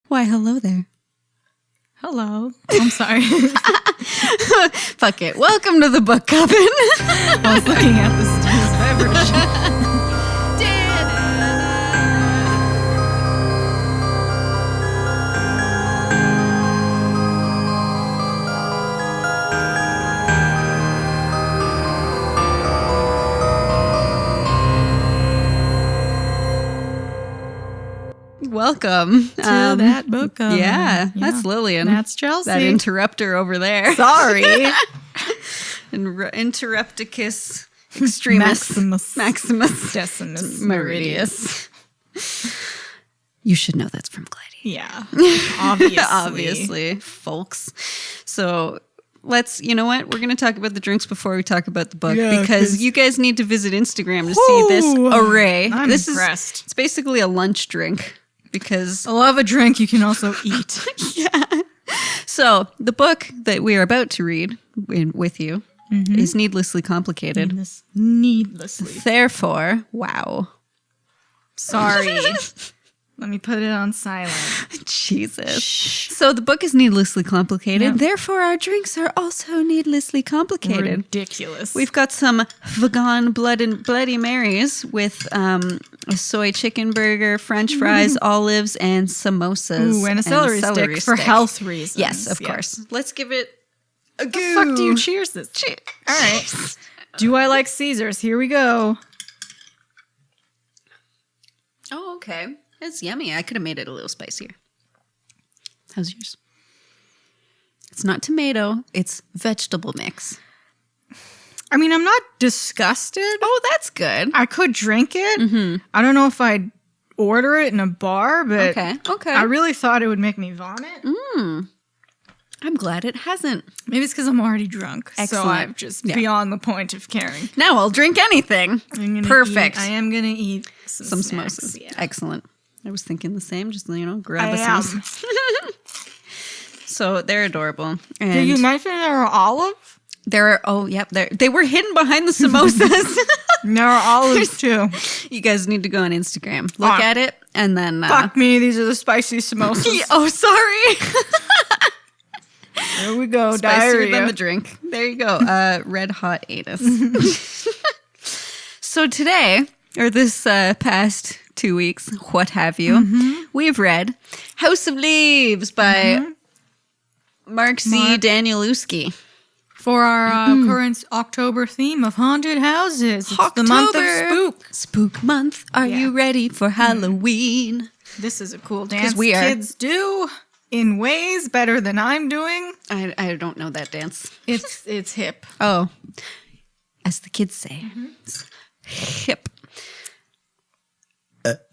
Why, hello there. Hello. I'm sorry. Fuck it. Welcome to the Book Coven. I was looking at this beverage. Welcome to that book coven. Yeah, that's Lillian. That's Chelsea. That interrupter over there. Sorry. Interrupticus extremis. Maximus. Decimus. Meridius. You should know that's from Gladiator. Yeah. Obviously. Obviously, folks. So you know what? We're going to talk about the drinks before we talk about the book because you guys need to visit Instagram to see this array. I'm impressed. It's basically a lunch drink because I love a drink you can also eat. Yeah. So the book that we are about to read with you is Needlessly Complicated. Needlessly. Therefore, wow. Sorry. Let me put it on silent. Jesus. So the book is needlessly complicated. Yeah. Therefore, our drinks are also needlessly complicated. Ridiculous. We've got some vegan Bloody Marys with a soy chicken burger, French fries, olives, and samosas. Ooh, and a celery stick for health reasons. Yes, of course. Let's give it a go. The fuck do you cheers this? Cheers. All right. Do I like Caesars? Here we go. Oh, okay. It's yummy. I could have made it a little spicier. How's yours? It's not tomato. It's vegetable mix. I mean, I'm not disgusted. Oh, that's good. I could drink it. I don't know if I'd order it in a bar, but Okay. I really thought it would make me vomit. I'm glad it hasn't. Maybe it's because I'm already drunk. Excellent. So I'm just beyond the point of caring. Now I'll drink anything. Perfect. I am going to eat some snacks, samosas. Yeah. Excellent. I was thinking the same. Just, grab a am. samosa. So they're adorable. And Did you mention they were olive? they were hidden behind the samosas. There are olives too. You guys need to go on Instagram. Look at it and then... Fuck me, these are the spicy samosas. Oh, sorry. There we go, Spicier diarrhea. than the drink. There you go. Red hot anus. So today, or this past 2 weeks, what have you, we've read House of Leaves by Mark C. Danielewski. For our current October theme of haunted houses. It's the month of spook. Spook month. Are you ready for Halloween? This is a cool dance we are. Kids do in ways better than I'm doing. I don't know that dance. It's hip. Oh, as the kids say, it's hip.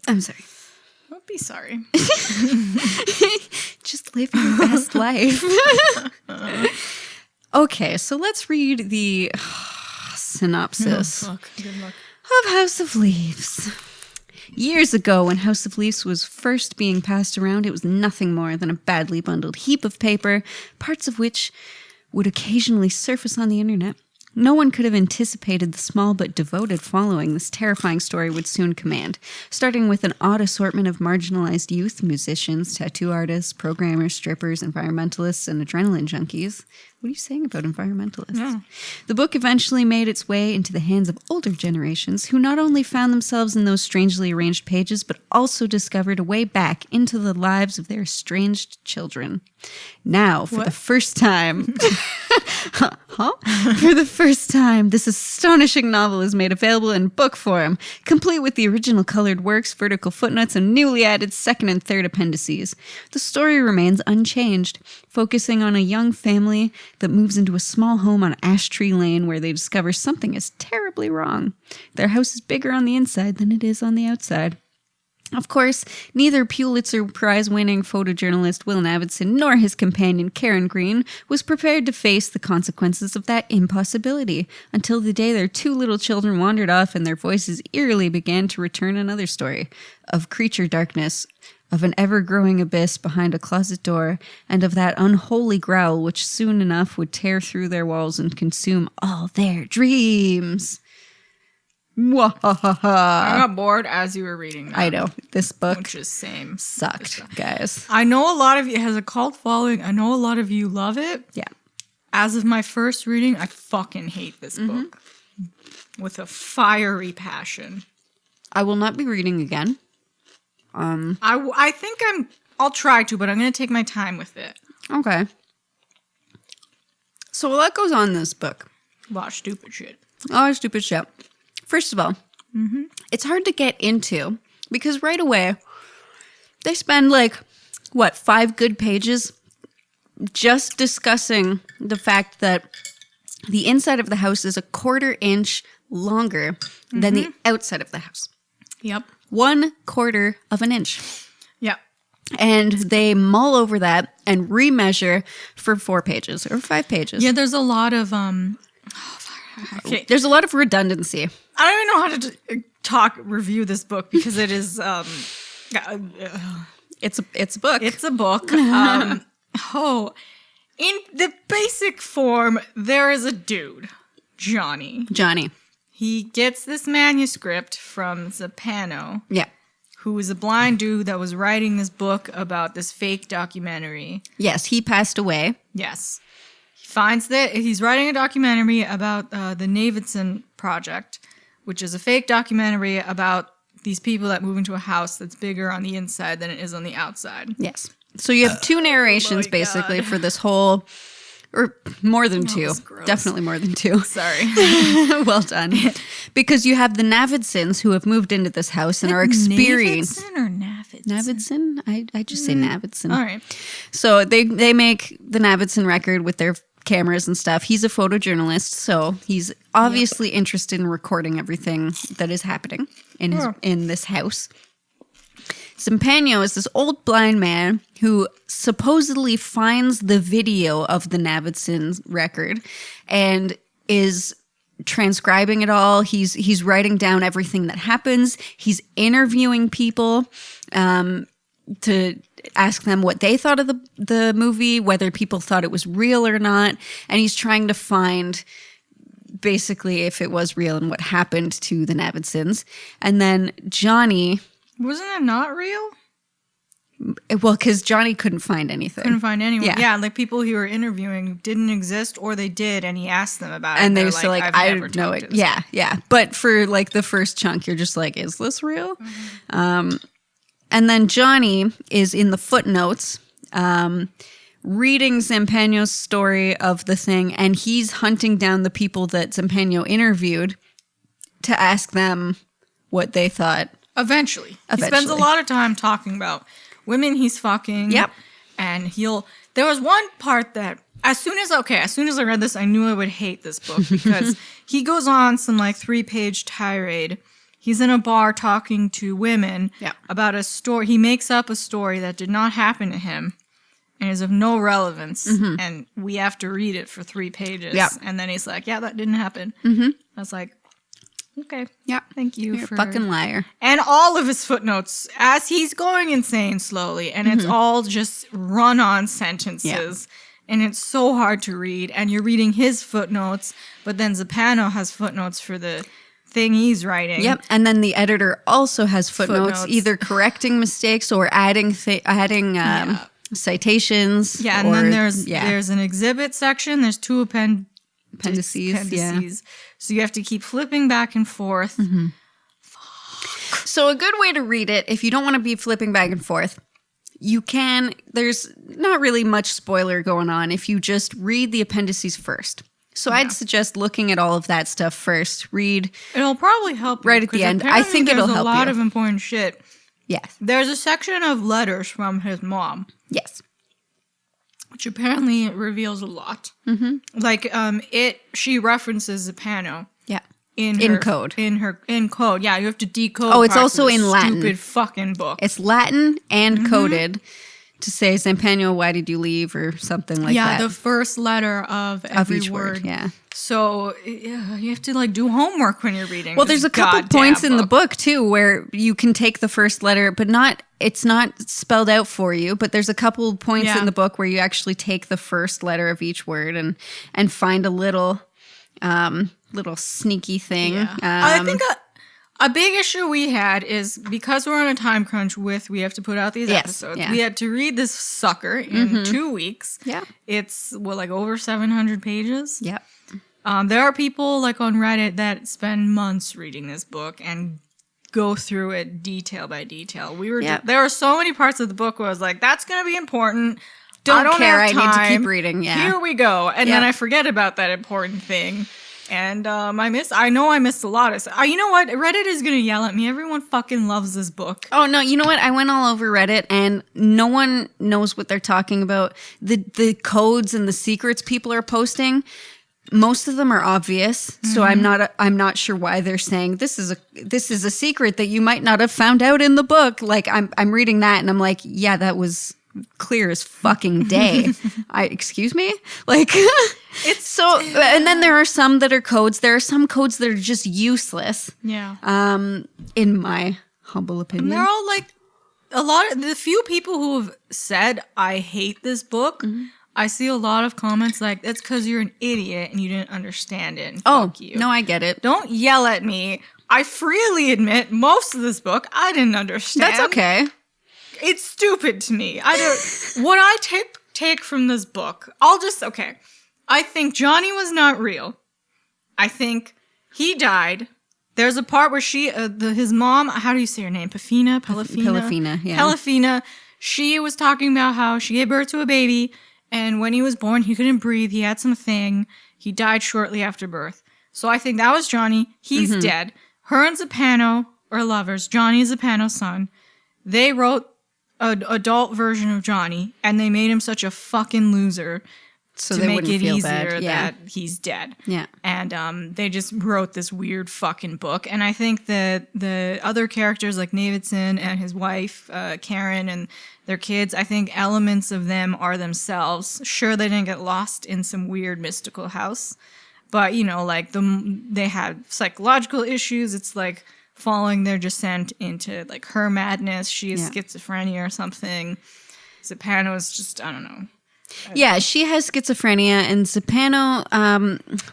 I'm sorry. Don't be sorry. Just live your best life. Okay, so let's read the synopsis Oh, fuck. Good luck. of House of Leaves. Years ago, when House of Leaves was first being passed around, it was nothing more than a badly bundled heap of paper, parts of which would occasionally surface on the internet. No one could have anticipated the small but devoted following this terrifying story would soon command, starting with an odd assortment of marginalized youth, musicians, tattoo artists, programmers, strippers, environmentalists, and adrenaline junkies. What are you saying about environmentalists? No. The book eventually made its way into the hands of older generations who not only found themselves in those strangely arranged pages, but also discovered a way back into the lives of their estranged children. Now, for the first time... For the first time, this astonishing novel is made available in book form, complete with the original colored works, vertical footnotes, and newly added second and third appendices. The story remains unchanged, focusing on a young family that moves into a small home on Ash Tree Lane where they discover something is terribly wrong. Their house is bigger on the inside than it is on the outside. Of course, neither Pulitzer Prize-winning photojournalist Will Navidson nor his companion Karen Green was prepared to face the consequences of that impossibility until the day their two little children wandered off and their voices eerily began to return another story of creature darkness, of an ever-growing abyss behind a closet door, and of that unholy growl which soon enough would tear through their walls and consume all their dreams. Mwahaha. I got bored as you were reading that. I know. This book Which is same. sucked, guys. I know a lot of you, it has a cult following. I know a lot of you love it. Yeah. As of my first reading, I fucking hate this book. With a fiery passion. I will not be reading again. I think I'll try to, but I'm going to take my time with it. Okay. So a lot goes on in this book. A lot of stupid shit. Oh, stupid shit. First of all, it's hard to get into because right away they spend 5 good pages just discussing the fact that the inside of the house is a 1/4 inch longer than the outside of the house. Yep. 1/4 of an inch. Yep. And they mull over that and remeasure for 4 pages or 5 pages. Yeah, there's a lot of There's a lot of redundancy. I don't even know how to review this book because it is It's a book. it's a book. In the basic form, there is a dude, Johnny. He gets this manuscript from Zappano. Yeah. Who is a blind dude that was writing this book about this fake documentary. Yes, he passed away. Yes. He finds that he's writing a documentary about the Navidson Project, which is a fake documentary about these people that move into a house that's bigger on the inside than it is on the outside. Yes. So you have 2 narrations basically for this whole, or more than 2. Definitely more than 2. Sorry. Well done. Because you have the Navidsons who have moved into this house and are experienced. Navidson or Navidson? Navidson? I just say Navidson. All right. So they make the Navidson record with their cameras and stuff. He's a photojournalist, so he's obviously interested in recording everything that is happening in this house. Zampano is this old blind man who supposedly finds the video of the Navidson record and is transcribing it all. He's writing down everything that happens. He's interviewing people to ask them what they thought of the movie, whether people thought it was real or not. And he's trying to find basically if it was real and what happened to the Navidsons. And then Johnny... Wasn't it not real? Well, because Johnny couldn't find anything. Couldn't find anyone. Yeah, like people he were interviewing didn't exist or they did and he asked them about it. And they were still I don't know it. Yeah, yeah. But for the first chunk, you're just like, is this real? And then Johnny is in the footnotes reading Zampano's story of the thing, and he's hunting down the people that Zampano interviewed to ask them what they thought. Eventually. He spends a lot of time talking about women he's fucking. Yep. And there was one part that as soon as I read this, I knew I would hate this book because he goes on some 3-page tirade. He's in a bar talking to women about a story. He makes up a story that did not happen to him and is of no relevance. And we have to read it for 3 pages. Yep. And then he's like, yeah, that didn't happen. I was like, okay. Yeah. Thank you. You're a fucking liar. And all of his footnotes as he's going insane slowly. And it's all just run-on sentences. Yeah. And it's so hard to read. And you're reading his footnotes. But then Zappano has footnotes for the thing he's writing. Yep. And then the editor also has footnotes. Either correcting mistakes or adding citations. Yeah. And then there's an exhibit section. There's 2 appendices. Yeah. So you have to keep flipping back and forth. So a good way to read it, if you don't want to be flipping back and forth, you can. There's not really much spoiler going on if you just read the appendices first. So I'd suggest looking at all of that stuff first. Read. It'll probably help you. Right at the end. I think it'll help you. There's a lot of important shit. Yes. There's a section of letters from his mom. Yes. Which apparently reveals a lot. She references Zappano. Yeah. In code. Yeah, you have to decode. Oh, it's also in Latin. Stupid fucking book. It's Latin and coded to say, Zampano, why did you leave? Or something like that. Yeah, the first letter of every each word. Yeah. So you have to do homework when you're reading. Well, there's a couple points in the book too where you can take the first letter, but it's not spelled out for you. But there's a couple points in the book where you actually take the first letter of each word and find a little sneaky thing. Yeah. I think A big issue we had is because we're on a time crunch we have to put out these episodes. Yeah. We had to read this sucker in 2 weeks. Yeah. It's like over 700 pages. Yep. There are people like on Reddit that spend months reading this book and go through it detail by detail. There were so many parts of the book where I was like, that's going to be important. Don't care. Have time. I need to keep reading. Yeah. Here we go. And then I forget about that important thing. And I missed a lot of stuff. You know what? Reddit is going to yell at me. Everyone fucking loves this book. Oh, no. You know what? I went all over Reddit and no one knows what they're talking about. The codes and the secrets people are posting, most of them are obvious. So I'm not sure why they're saying this is a secret that you might not have found out in the book. Like I'm reading that and I'm like, yeah, that was clear as fucking day. Excuse me? Like it's so, and then there are some that are codes. There are some codes that are just useless. Yeah. In my humble opinion. And they're all like the few people who have said, I hate this book. I see a lot of comments like, that's because you're an idiot and you didn't understand it. And fuck you. No, I get it. Don't yell at me. I freely admit most of this book I didn't understand. That's okay. It's stupid to me. What I take from this book, I think Johnny was not real. I think he died. There's a part where his mom, how do you say her name? Pelafina, yeah. Pelafina, she was talking about how she gave birth to a baby, and when he was born, he couldn't breathe. He had something. He died shortly after birth. So I think that was Johnny. He's dead. Her and Zappano are lovers. Johnny is Zappano's son. They wrote an adult version of Johnny, and they made him such a fucking loser to make it easier that he's dead. Yeah. And they just wrote this weird fucking book. And I think that the other characters like Navidson and his wife, Karen, and their kids, I think elements of them are themselves. Sure, they didn't get lost in some weird mystical house, but, like they had psychological issues. It's like following their descent into like her madness. She has schizophrenia or something. Zappano is just, I don't know. Yeah, she has schizophrenia, and Zappano,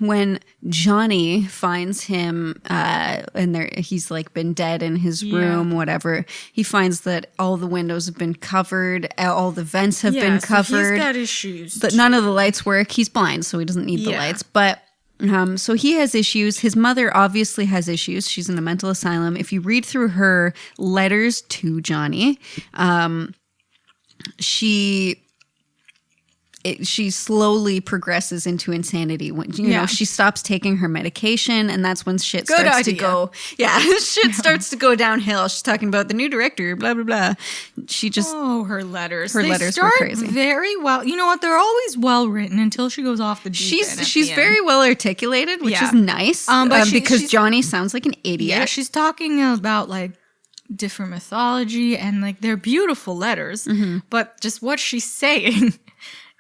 when Johnny finds him, and he's like been dead in his room, whatever, he finds that all the windows have been covered, all the vents have been covered. He's got issues. But none of the lights work. He's blind, so he doesn't need the lights. But so he has issues. His mother obviously has issues. She's in a mental asylum. If you read through her letters to Johnny, she slowly progresses into insanity when she stops taking her medication, and that's when shit starts to go. Yeah, shit starts to go downhill. She's talking about the new director, blah blah blah. She just her letters. Her letters were crazy. Very well. You know what? They're always well written until she goes off the deep end. She's very well articulated, which is nice. Because Johnny sounds like an idiot. Yeah, she's talking about like different mythology, and like they're beautiful letters, but just what she's saying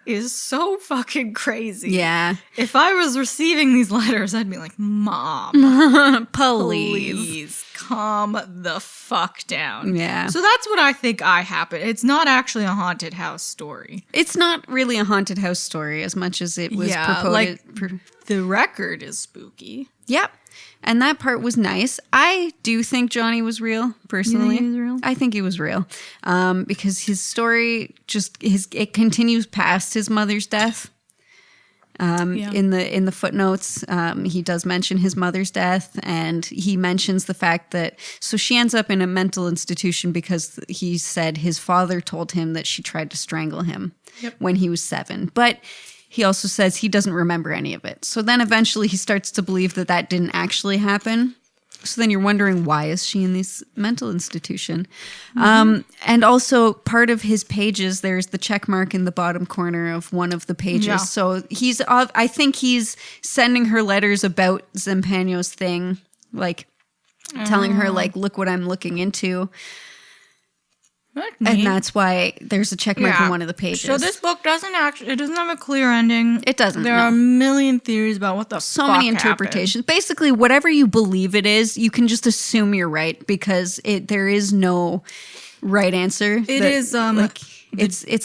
is so fucking crazy. Yeah. If I was receiving these letters, I'd be like, Mom, please calm the fuck down. Yeah. So that's what I think happened. It's not actually a haunted house story. It's not really a haunted house story as much as it was purported. The record is spooky. Yep. And that part was nice. I do think Johnny was real, personally. You think he was real? I think he was real. Because his story it continues past his mother's death. In the footnotes, he does mention his mother's death, and he mentions the fact that so she ends up in a mental institution because he said his father told him that she tried to strangle him when he was 7. But he also says he doesn't remember any of it. So then eventually he starts to believe that didn't actually happen. So then you're wondering, why is she in this mental institution? And also part of his pages, there's the check mark in the bottom corner of one of the pages. Yeah. So I think he's sending her letters about Zampano's thing, like telling her, like, look what I'm looking into. And that's why there's a check mark in one of the pages. So this book doesn't have a clear ending. It doesn't. There are a million theories about what the so many interpretations. Happened. Basically, whatever you believe it is, you can just assume you're right because there is no right answer. It's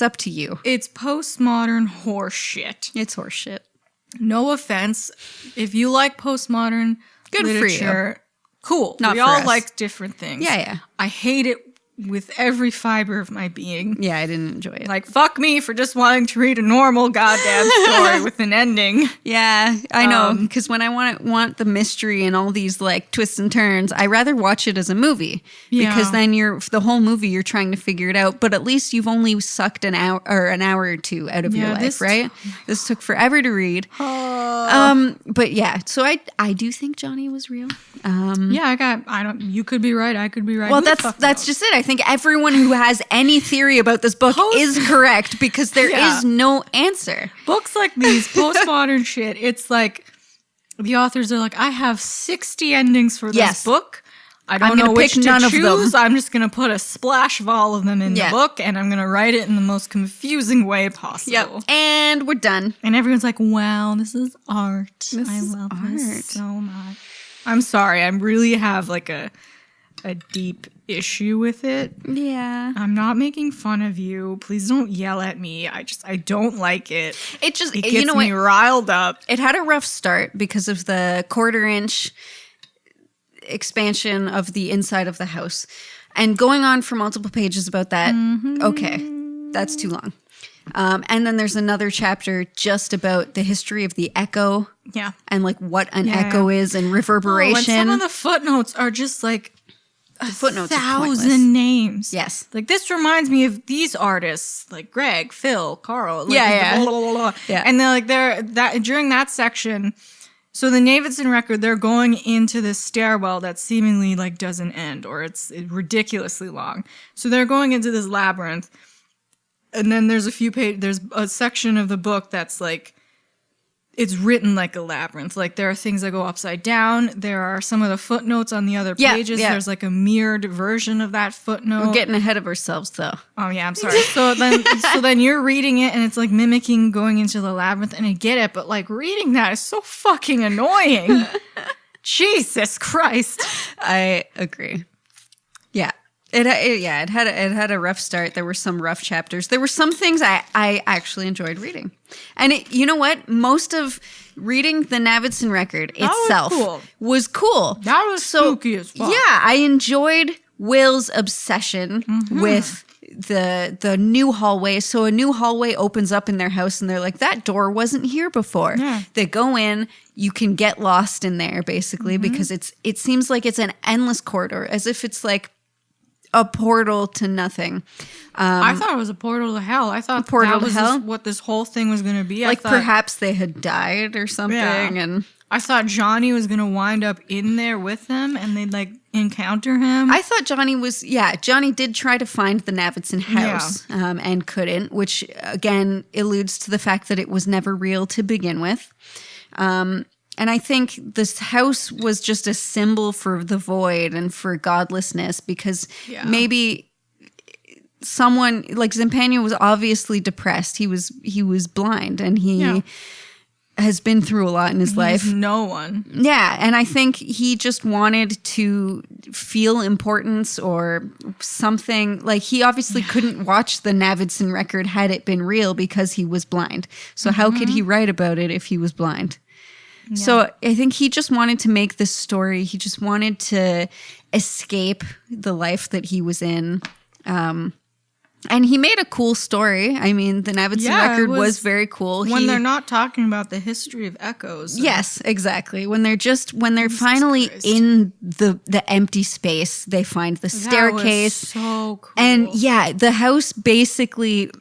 up to you. It's postmodern horse-shit. It's horse-shit. No offense. If you like postmodern literature, for you. Cool. Not we for all us. like different things. Yeah. I hate it with every fiber of my being. Yeah, I didn't enjoy it. Like, fuck me for just wanting to read a normal goddamn story with an ending. Yeah, I know. Because when I want the mystery and all these like twists and turns, I rather watch it as a movie. Yeah. Because then the whole movie you're trying to figure it out. But at least you've only sucked an hour or two out of your life, right? This took forever to read. But yeah, so I do think Johnny was real. You could be right, I could be right. Well, Who the fuck that's knows? just it. I think everyone who has any theory about this book is correct because there is no answer. Books like these, postmodern shit, it's like the authors are like, I have 60 endings for this book. I don't know which to choose. I'm just going to put a splash of all of them in the book, and I'm going to write it in the most confusing way possible. Yep. And we're done. And everyone's like, wow, this is art. I love this so much. I'm sorry. I really have like a deep issue with it. Yeah. I'm not making fun of you. Please don't yell at me. I don't like it. It gets me riled up. It had a rough start because of the 1/4 inch expansion of the inside of the house. And going on for multiple pages about that, okay, that's too long. And then there's another chapter just about the history of the echo. Yeah. And like what an echo is and reverberation. And some of the footnotes are just like footnotes 1,000 names. Yes. Like this reminds me of these artists like Greg, Phil, Carl. Like Yeah. And they're during that section. So the Navidson record, they're going into this stairwell that seemingly like doesn't end, or it's ridiculously long. So they're going into this labyrinth, and then there's a section of the book that's like, it's written like a labyrinth. Like there are things that go upside down. There are some of the footnotes on the other pages. Yeah. There's like a mirrored version of that footnote. We're getting ahead of ourselves though. Oh yeah, I'm sorry. So then you're reading it and it's like mimicking going into the labyrinth, and I get it, but like reading that is so fucking annoying. Jesus Christ. I agree. Yeah. It had a rough start. There were some rough chapters. There were some things I actually enjoyed reading. And you know what? Most of reading the Navidson record itself was cool. That was spooky as fuck. Yeah, I enjoyed Will's obsession with the new hallway. So a new hallway opens up in their house and they're like, that door wasn't here before. Yeah. They go in, you can get lost in there basically because it seems like it's an endless corridor, as if it's like a portal to nothing. I thought it was a portal to hell. I thought that was what this whole thing was going to be. Like perhaps they had died or something. Yeah. And I thought Johnny was going to wind up in there with them and they'd like encounter him. I thought Johnny did try to find the Navidson house and couldn't, which again alludes to the fact that it was never real to begin with. And I think this house was just a symbol for the void and for godlessness because maybe someone like Zampania was obviously depressed. He was blind and he has been through a lot in his life. No one. Yeah. And I think he just wanted to feel importance or something. Like he obviously couldn't watch the Navidson record had it been real because he was blind. So how could he write about it if he was blind? Yeah. So I think he just wanted to make this story. He just wanted to escape the life that he was in. And he made a cool story. I mean, the Navidson record was very cool. When they're not talking about the history of echoes. Yes, exactly. When they're finally in the empty space, they find the staircase. That was so cool. And the house basically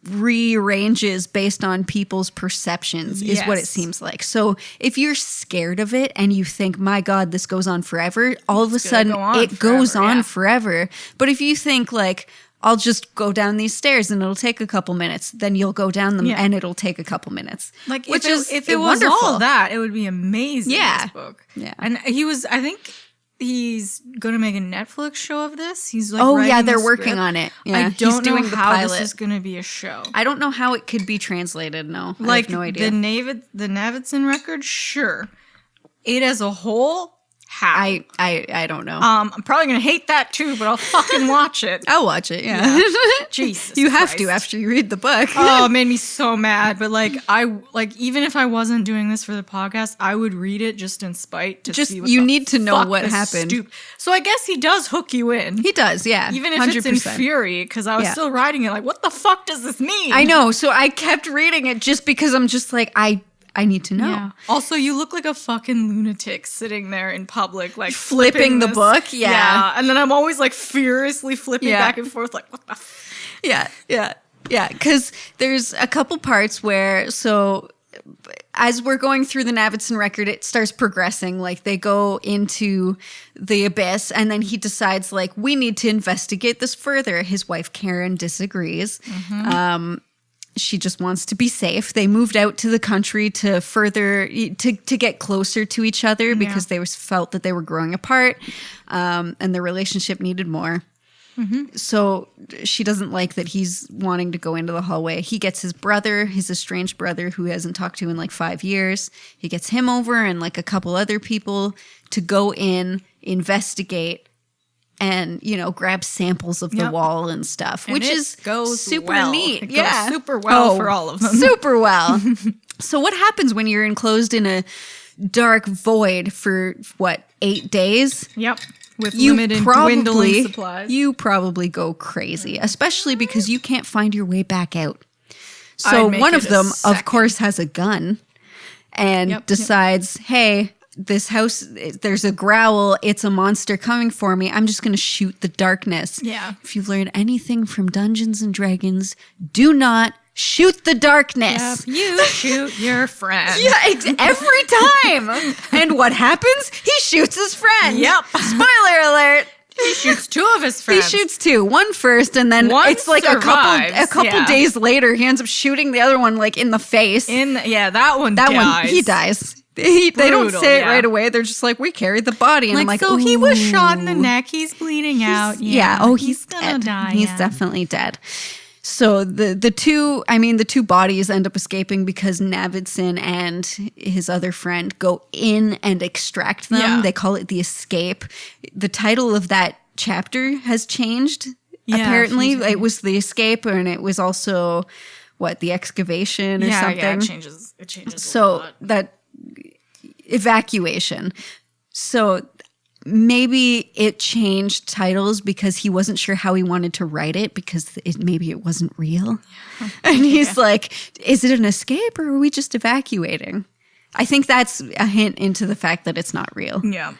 rearranges based on people's perceptions is what it seems like. So if you're scared of it and you think, my God, this goes on forever, all of a sudden it goes on forever. But if you think like, I'll just go down these stairs and it'll take a couple minutes, then you'll go down them and it'll take a couple minutes. Like if it was all that, it would be amazing. Yeah. This book. Yeah. And I think he's going to make a Netflix show of this. He's like, they're working on it. Yeah, I don't know how this is going to be a show. I don't know how it could be translated. No, like I have no idea. The Navidson record, sure. It as a whole, How? I don't know. I'm probably gonna hate that too, but I'll fucking watch it. I'll watch it. Yeah. Jesus, You have Christ. to after you read the book. Oh, it made me so mad. But even if I wasn't doing this for the podcast, I would read it just in spite to Just see what you the need to know fuck what this happened. So I guess he does hook you in. He does, yeah. Even if 100%. it's in Fury, because I was still writing it like, what the fuck does this mean? I know. So I kept reading it just because I'm just like, I need to know. Yeah. Also, you look like a fucking lunatic sitting there in public, like Flipping the this. book. Yeah. And then I'm always like furiously flipping Yeah. back and forth, like, what the Yeah. Because there's a couple parts where, so as we're going through the Navidson record, it starts progressing. Like they go into the abyss, and then he decides, like, we need to investigate this further. His wife Karen disagrees. She just wants to be safe. They moved out to the country to further to get closer to each other because they felt that they were growing apart, and their relationship needed more. So she doesn't like that he's wanting to go into the hallway. He gets his brother, his estranged brother, who he hasn't talked to in like 5 years. He gets him over and like a couple other people to go in, investigate, and, you know, grab samples of the wall and stuff, And which it is goes super well. neat. It goes super well for all of them. Super well. So what happens when you're enclosed in a dark void for, 8 days? Yep. With limited dwindling supplies. You probably go crazy, especially because you can't find your way back out. So one of them, of course, has a gun and decides, hey, this house, there's a growl. It's a monster coming for me. I'm just going to shoot the darkness. Yeah. If you've learned anything from Dungeons and Dragons, do not shoot the darkness. Yep, you shoot your friend. Yeah, every time. And what happens? He shoots his friend. Yep. Spoiler alert. He shoots 2 of his friends. He shoots 2. One first, and then One it's like survives, a couple days later, he ends up shooting the other one like in the face. That one He dies. They don't say it yeah. right away. They're just like, we carried the body. And Like, I'm like, so he was shot in the "Ooh." neck. He's bleeding out. Yeah. Oh, he's gonna dead. die. He's definitely dead. So the two bodies end up escaping because Navidson and his other friend go in and extract them. Yeah. They call it the escape. The title of that chapter has changed. Yeah, Apparently, it was the escape, and it was also the excavation or something. Yeah, it changes. It changes. So a lot. that evacuation. So maybe it changed titles because he wasn't sure how he wanted to write it because maybe it wasn't real. Yeah. And he's like, is it an escape or are we just evacuating? I think that's a hint into the fact that it's not real. Yeah.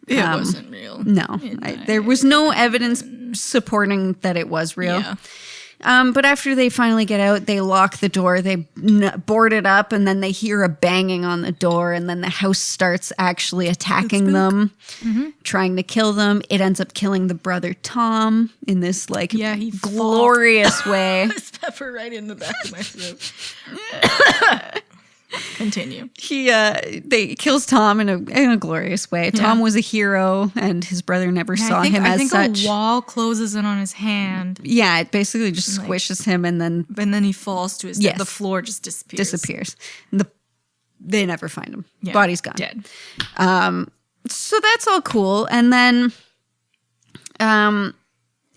It wasn't real. No. There was no evidence supporting that it was real. Yeah. But after they finally get out, they lock the door, they board it up, and then they hear a banging on the door, and then the house starts actually attacking them, trying to kill them. It ends up killing the brother Tom in this he glorious way. It's pepper right in the back of my throat. Continue. They kills Tom in a glorious way. Yeah. Tom was a hero, and his brother never saw him as such. A wall closes in on his hand. Yeah, it basically just squishes him, and then he falls to his death. The floor just disappears. And they never find him. Yeah, Body's gone. Dead. So that's all cool, and then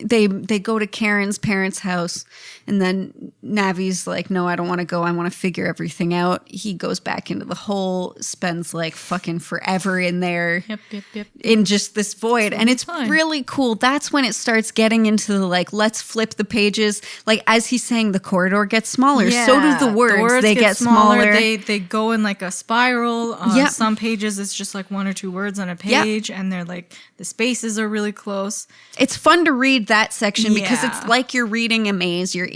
they go to Karen's parents' house, and then Navi's like, no, I don't want to go. I want to figure everything out. He goes back into the hole, spends like fucking forever in there. Yep. In just this void. And it's fine. really cool. That's when it starts getting into the let's flip the pages. Like as he's saying, the corridor gets smaller. Yeah. So do the words. They get smaller. They go in like a spiral. Some pages it's just like 1 or 2 words on a page, and they're like the spaces are really close. It's fun to read that section because it's like you're reading a maze. You're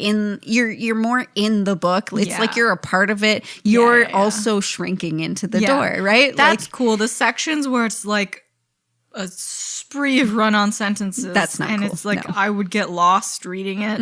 more in the book. It's like you're a part of it. You're also shrinking into the door, right? That's cool. The sections where it's like a spree of run-on sentences. That's not and cool. It's like No. I would get lost reading it,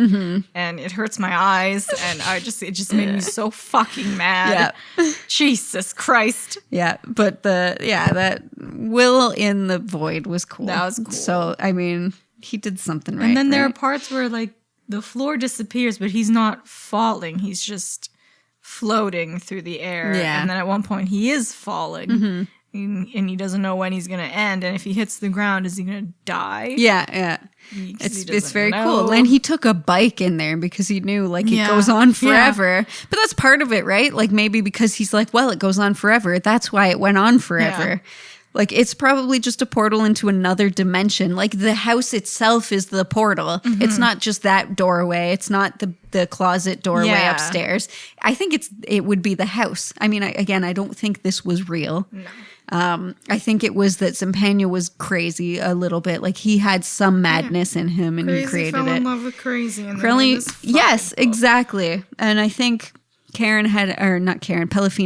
and it hurts my eyes, and it just made me so fucking mad. Yeah. Jesus Christ. Yeah, but that Will in the void was cool. That was cool. So I mean, he did something right. And then there are right? parts where like the floor disappears, but he's not falling. He's just floating through the air. Yeah. And then at one point he is falling. and he doesn't know when he's gonna end. And if he hits the ground, is he gonna die? Yeah. It's very cool. And he took a bike in there because he knew like it goes on forever. But that's part of it, right? Like maybe because he's like, well, it goes on forever. That's why it went on forever. Yeah. Like it's probably just a portal into another dimension. Like the house itself is the portal. Mm-hmm. It's not just that doorway. It's not the closet doorway upstairs. I think it would be the house. I mean, I don't think this was real. No. I think it was that Zampano was crazy a little bit. Like he had some madness in him, and he created fell it. in love with crazy, and really, yes, book. Exactly. And I think Pelafina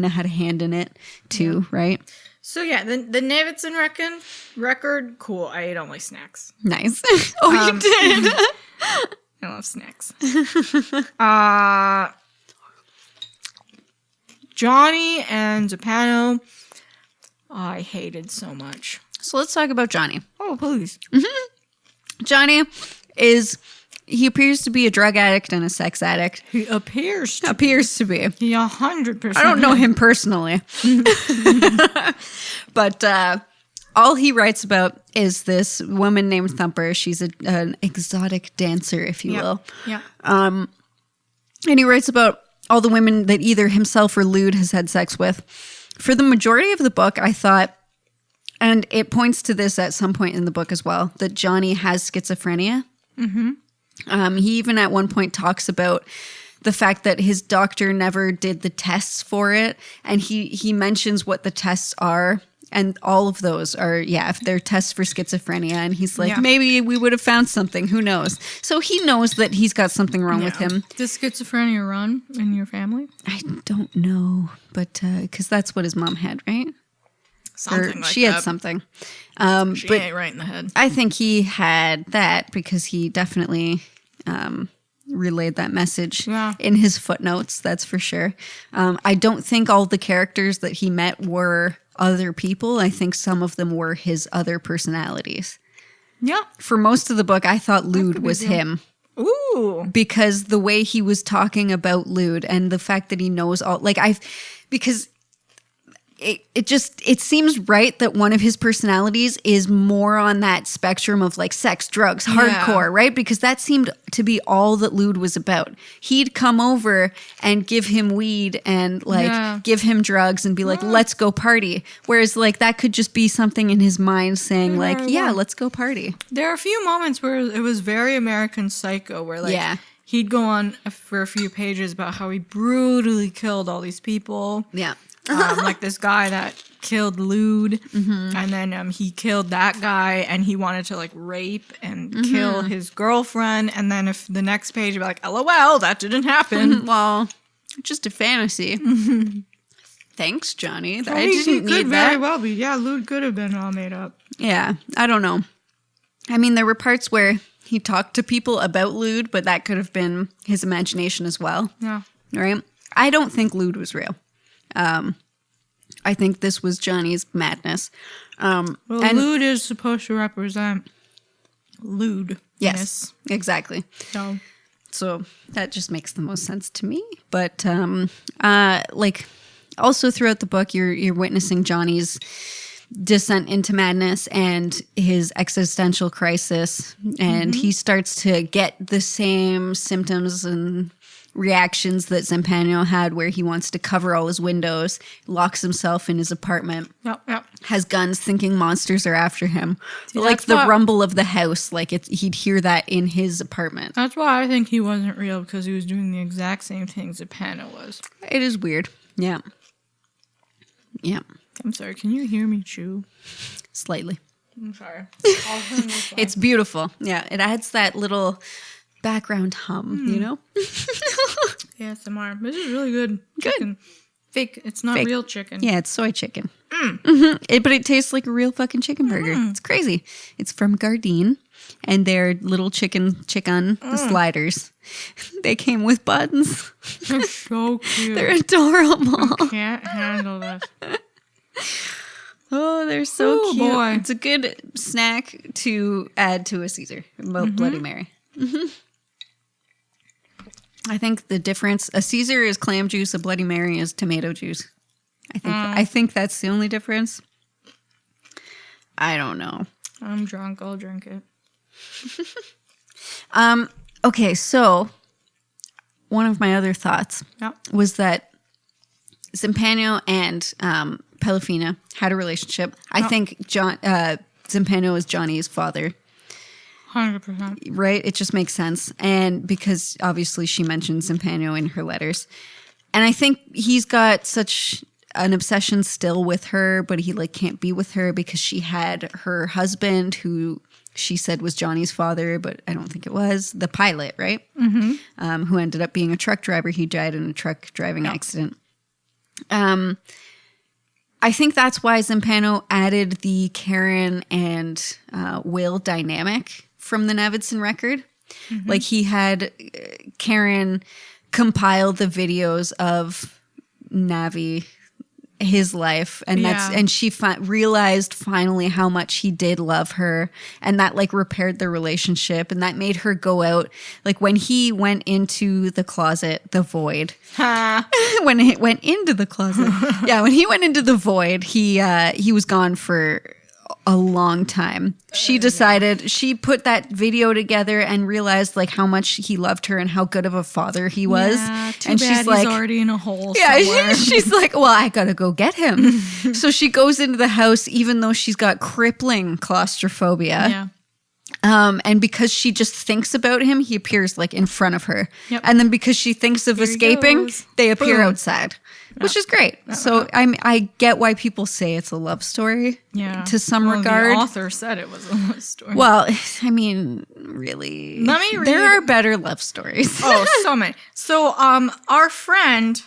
had a hand in it too, right? So yeah, the Davidson record, cool. I ate all my snacks. Nice. You did. I love snacks. Johnny and Zampano, I hated so much. So let's talk about Johnny. Oh, please. Mm-hmm. Johnny he appears to be a drug addict and a sex addict. He appears to be. He 100%. I don't know him personally. But all he writes about is this woman named Thumper. She's an exotic dancer, if you will. Yeah. And he writes about all the women that either himself or Lude has had sex with. For the majority of the book, I thought, and it points to this at some point in the book as well, that Johnny has schizophrenia. Mm-hmm. He even at one point talks about the fact that his doctor never did the tests for it. And he mentions what the tests are. And all of those are, if they're tests for schizophrenia. And he's like, maybe we would have found something. Who knows? So he knows that he's got something wrong with him. Does schizophrenia run in your family? I don't know. But because that's what his mom had, right? Something she had something. She ain't right in the head. I think he had that because he definitely relayed that message in his footnotes. That's for sure. I don't think all the characters that he met were other people. I think some of them were his other personalities. Yeah. For most of the book, I thought Lude was him. Ooh. Because the way he was talking about Lude and the fact that he knows all, because it seems right that one of his personalities is more on that spectrum of like sex, drugs, hardcore, right? Because that seemed to be all that Lude was about. He'd come over and give him weed and give him drugs and be like, let's go party. Whereas like that could just be something in his mind saying let's go party. There are a few moments where it was very American Psycho where he'd go on for a few pages about how he brutally killed all these people. Yeah. Like this guy that killed Lude, and then he killed that guy, and he wanted to like rape and kill his girlfriend, and then if the next page would be like, LOL, that didn't happen. Well, just a fantasy. Thanks, Johnny. I didn't need that. Very well be. Yeah, Lude could have been all made up. Yeah, I don't know. I mean, there were parts where he talked to people about Lude, but that could have been his imagination as well. Yeah. Right? I don't think Lude was real. I think this was Johnny's madness. Lude is supposed to represent lewdness. Yes, exactly. So that just makes the most sense to me. But also throughout the book, you're witnessing Johnny's descent into madness and his existential crisis, and he starts to get the same symptoms and reactions that Zampano had, where he wants to cover all his windows, locks himself in his apartment, has guns, thinking monsters are after him. See, like the rumble of the house, he'd hear that in his apartment. That's why I think he wasn't real, because he was doing the exact same thing Zampano was. It is weird. Yeah. I'm sorry, can you hear me chew? Slightly. I'm sorry. It's beautiful. Yeah, it adds that little background hum, you know? ASMR. This is really good. Chicken. Fake. It's not real chicken. Yeah, it's soy chicken. But it tastes like a real fucking chicken burger. It's crazy. It's from Gardein, and they're little chicken sliders. They came with buttons. They're so cute. They're adorable. I can't handle this. Oh, they're so cute. Boy. It's a good snack to add to a Caesar, Bloody Mary. I think the difference, a Caesar is clam juice, a Bloody Mary is tomato juice. I think that's the only difference. I don't know. I'm drunk. I'll drink it. Okay, so one of my other thoughts was that Zampano and Pelafina had a relationship. I think Zampano is Johnny's father. 100%. Right? It just makes sense. And because obviously she mentions Zampano in her letters. And I think he's got such an obsession still with her, but he like can't be with her because she had her husband who she said was Johnny's father, but I don't think it was. The pilot, right? Mm-hmm. Who ended up being a truck driver. He died in a truck driving accident. I think that's why Zampano added the Karen and Will dynamic from the Navidson record. Mm-hmm. Like he had Karen compile the videos of Navi, his life, and and she realized finally how much he did love her, and that like repaired their relationship, and that made her go out. Like when he went into the closet, the void. When he went into the closet, when he went into the void, he was gone for a long time. She decided, she put that video together and realized like how much he loved her and how good of a father he was. And she's like, he's already in a hole somewhere. She's like, well, I gotta go get him. So she goes into the house even though she's got crippling claustrophobia. And because she just thinks about him, he appears like in front of her. And then because she thinks of escaping, they appear outside. Which is great. So I get why people say it's a love story to some regard. The author said it was a love story. Well, I mean, really. Let me read. There are better love stories. Oh, so many. So our friend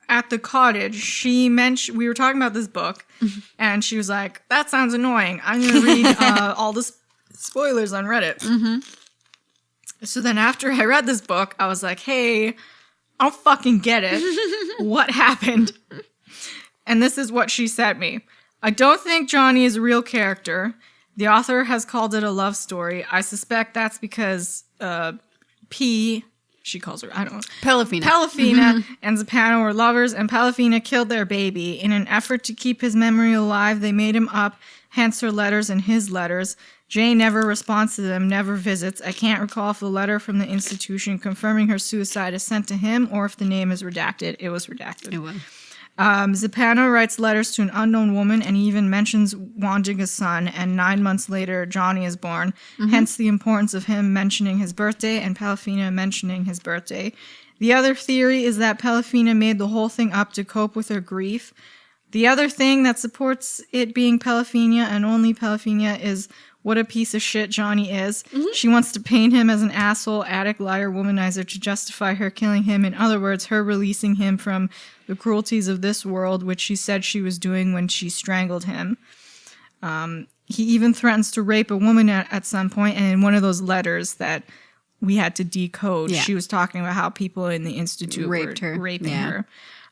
at the cottage, she mentioned, we were talking about this book, and she was like, that sounds annoying. I'm going to read all the spoilers on Reddit. So then after I read this book, I was like, hey, I don't fucking get it. What happened? And this is what she sent me. I don't think Johnny is a real character. The author has called it a love story. I suspect that's because she calls her, I don't know. Pelafina and Zampano were lovers, and Pelafina killed their baby. In an effort to keep his memory alive, they made him up, hence her letters and his letters. Jay never responds to them, never visits. I can't recall if the letter from the institution confirming her suicide is sent to him or if the name is redacted. It was redacted. It was. Zampano writes letters to an unknown woman and he even mentions wanting a son, and 9 months later, Johnny is born. Hence the importance of him mentioning his birthday and Pelafina mentioning his birthday. The other theory is that Pelafina made the whole thing up to cope with her grief. The other thing that supports it being Pelafina and only Pelafina is what a piece of shit Johnny is. She wants to paint him as an asshole, addict, liar, womanizer to justify her killing him. In other words, her releasing him from the cruelties of this world, which she said she was doing when she strangled him. He even threatens to rape a woman at some point, and in one of those letters that we had to decode, she was talking about how people in the Institute were raping her.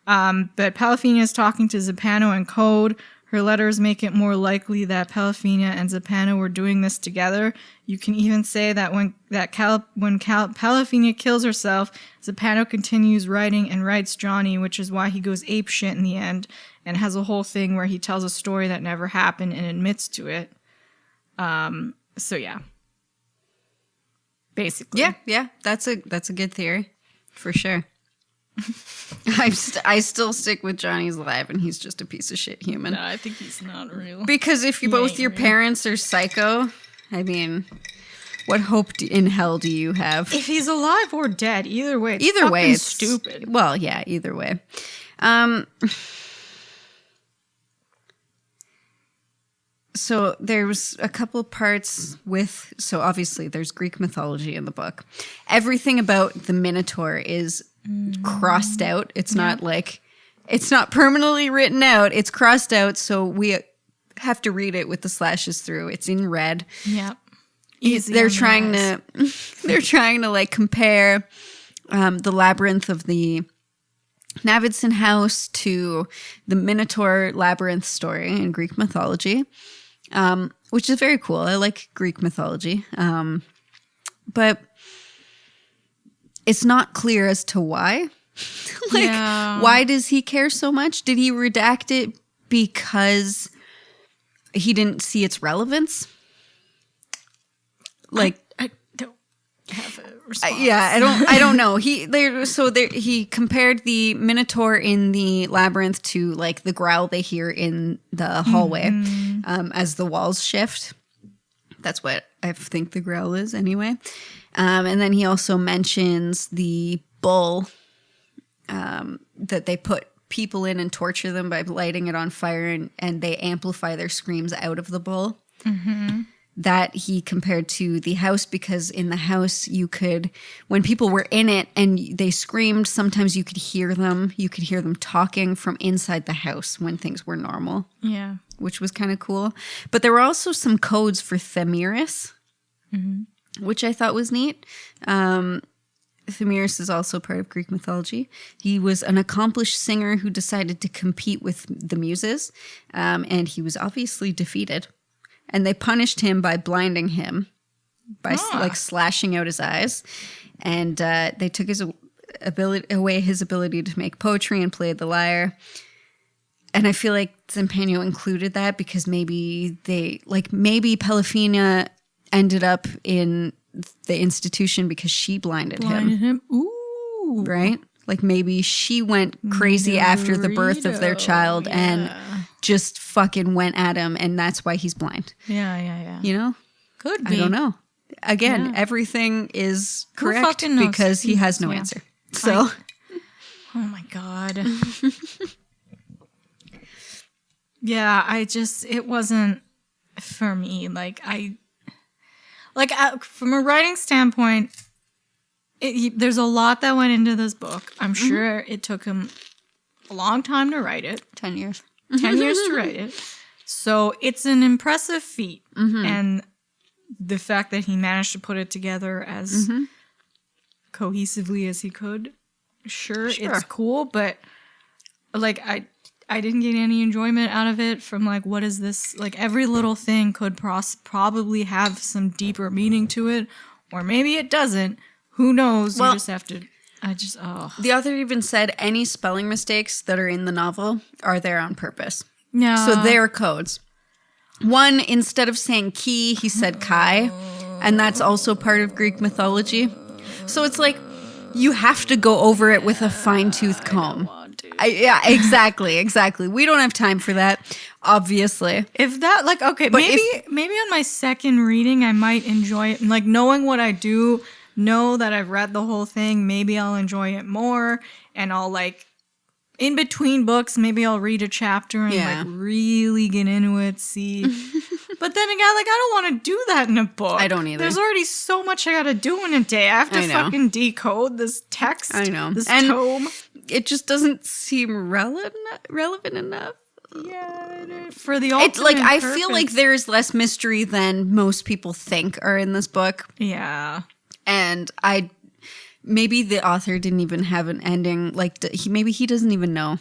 But Pelafina is talking to Zampano in code. Her letters make it more likely that Pelafina and Zampano were doing this together. You can even say that when Pelafina kills herself, Zampano continues writing and writes Johnny, which is why he goes apeshit in the end and has a whole thing where he tells a story that never happened and admits to it. So yeah, basically, yeah, that's a good theory for sure. I still stick with Johnny's alive and he's just a piece of shit human. No, I think he's not real. Because if both your parents are psycho, I mean, what hope in hell do you have? If he's alive or dead, either way, it's stupid. Well, yeah, either way. So there's a couple parts so obviously there's Greek mythology in the book. Everything about the Minotaur is crossed out. It's not like, it's not permanently written out. It's crossed out. So we have to read it with the slashes through. It's in red. Yeah. They're trying to like compare the labyrinth of the Navidson house to the Minotaur labyrinth story in Greek mythology. Which is very cool. I like Greek mythology. But it's not clear as to why. Why does he care so much? Did he redact it because he didn't see its relevance. Like, I don't have a response. I don't know. He compared the Minotaur in the labyrinth to like the growl they hear in the hallway as the walls shift. That's what I think the growl is anyway. And then he also mentions the bull that they put people in and torture them by lighting it on fire, and they amplify their screams out of the bull. Mm-hmm. That he compared to the house, because in the house you could, when people were in it and they screamed, sometimes you could hear them. You could hear them talking from inside the house when things were normal. Yeah. Which was kind of cool. But there were also some codes for Themiris, which I thought was neat. Themiris is also part of Greek mythology. He was an accomplished singer who decided to compete with the Muses, and he was obviously defeated. And they punished him by blinding him, by like slashing out his eyes. And they took his away his ability to make poetry and play the lyre. And I feel like Zampano included that because maybe Pelafina ended up in the institution because she blinded him. Ooh. Right? Like maybe she went crazy after the birth of their child and just fucking went at him, and that's why he's blind. Yeah. You know? Could be. I don't know. Again, everything is correct because he has no answer. So. Oh my God. Yeah, it wasn't for me. From a writing standpoint, there's a lot that went into this book. I'm sure it took him a long time to write it. 10 years. 10 years to write it. So it's an impressive feat. And the fact that he managed to put it together as cohesively as he could, sure, it's cool. But like, I didn't get any enjoyment out of it from like, what is this? Like every little thing could probably have some deeper meaning to it. Or maybe it doesn't. Who knows? You just have to... The author even said any spelling mistakes that are in the novel are there on purpose. Yeah. So they're codes. One, instead of saying ki, he said kai. And that's also part of Greek mythology. So it's like, you have to go over it with a fine-tooth comb. Yeah, exactly. We don't have time for that, obviously. If that, like, okay, but maybe on my second reading, I might enjoy it. And like, knowing what I do... know that I've read the whole thing, maybe I'll enjoy it more, and I'll like in between books, maybe I'll read a chapter and like really get into it, see. But then again, like I don't want to do that in a book. I don't either. There's already so much I gotta do in a day. I have to fucking decode this text. I know. This and tome. It just doesn't seem relevant enough. Yeah, for the ultimate like I purpose. feel like there is less mystery than most people think are in this book. Yeah. And maybe the author didn't even have an ending. Like maybe he doesn't even know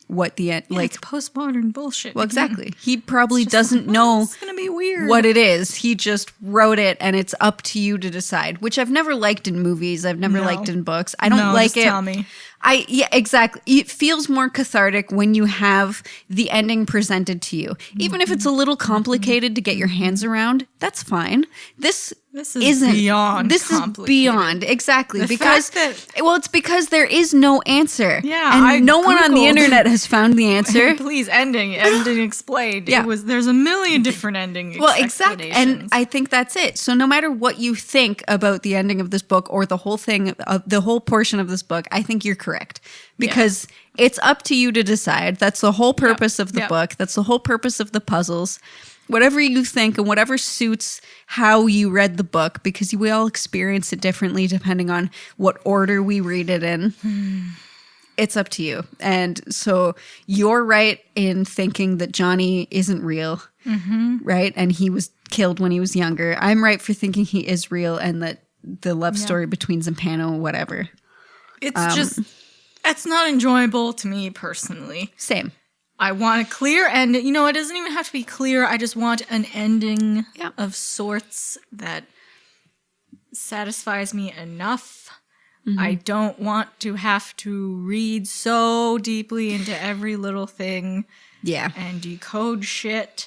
what the end. Like it's postmodern bullshit. Well, exactly. He probably doesn't know. It's gonna be weird. What it is. He just wrote it, and it's up to you to decide. Which I've never liked in movies. I've never liked in books. I don't like just it. Tell me. Yeah, exactly. It feels more cathartic when you have the ending presented to you. Even if it's a little complicated to get your hands around, that's fine. This isn't beyond. This is beyond exactly the because it's because there is no answer. Yeah, and no one on the internet has found the answer. Please, ending explained. Yeah, there's a million different endings. Well, exactly, and I think that's it. So no matter what you think about the ending of this book or the whole thing, the whole portion of this book, I think you're correct because it's up to you to decide. That's the whole purpose of the book. That's the whole purpose of the puzzles. Whatever you think and whatever suits how you read the book, because we all experience it differently depending on what order we read it in. It's up to you. And so you're right in thinking that Johnny isn't real, right? And he was killed when he was younger. I'm right for thinking he is real and that the love story between Zampano and whatever. It's it's not enjoyable to me personally. Same. I want a clear end. You know, it doesn't even have to be clear. I just want an ending of sorts that satisfies me enough. I don't want to have to read so deeply into every little thing. Yeah. And decode shit.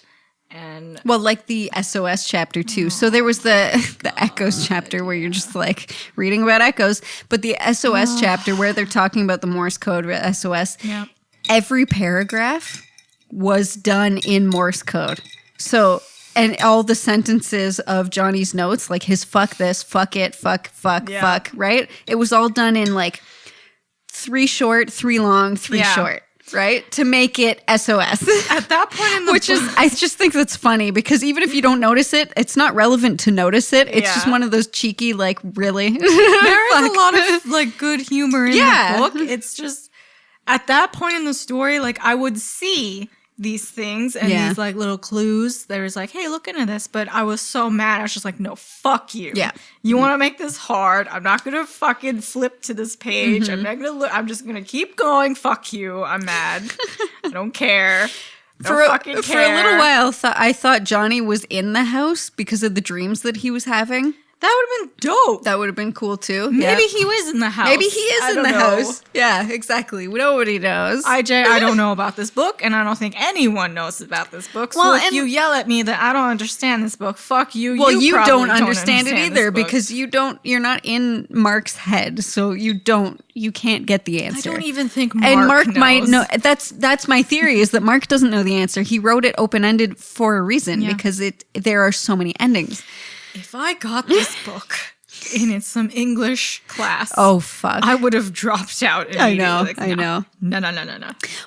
And well, like the SOS chapter too. So there was the Echoes chapter where you're just like reading about echoes, but the SOS chapter where they're talking about the Morse code SOS. yeah. Every paragraph was done in Morse code. So, and all the sentences of Johnny's notes, like his fuck this, fuck it, fuck, Yeah. fuck, right? It was all done in like 3 short, 3 long, 3 short, right? To make it SOS. At that point in the Which is, I just think that's funny because even if you don't notice it, it's not relevant to notice it. It's just one of those cheeky, like, really? there is a lot of like good humor in the book. It's just at that point in the story, like I would see these things and these like little clues. There was like, hey, look into this. But I was so mad. I was just like, no, fuck you. Yeah. You want to make this hard. I'm not going to fucking flip to this page. I'm not going to look. I'm just going to keep going. Fuck you. I'm mad. I don't care. For a little while, I thought Johnny was in the house because of the dreams that he was having. That would have been dope. That would have been cool too. Maybe he was in the house. Maybe he is in the house. Yeah, exactly. Nobody knows. I don't know about this book, and I don't think anyone knows about this book. So if you yell at me that I don't understand this book, fuck you. Well, you don't understand it either because you're not in Mark's head, so you can't get the answer. I don't even think Mark knows. Might know. That's my theory is that Mark doesn't know the answer. He wrote it open-ended for a reason because there are so many endings. If I got this book in some English class, oh fuck, I would have dropped out immediately. I know. No.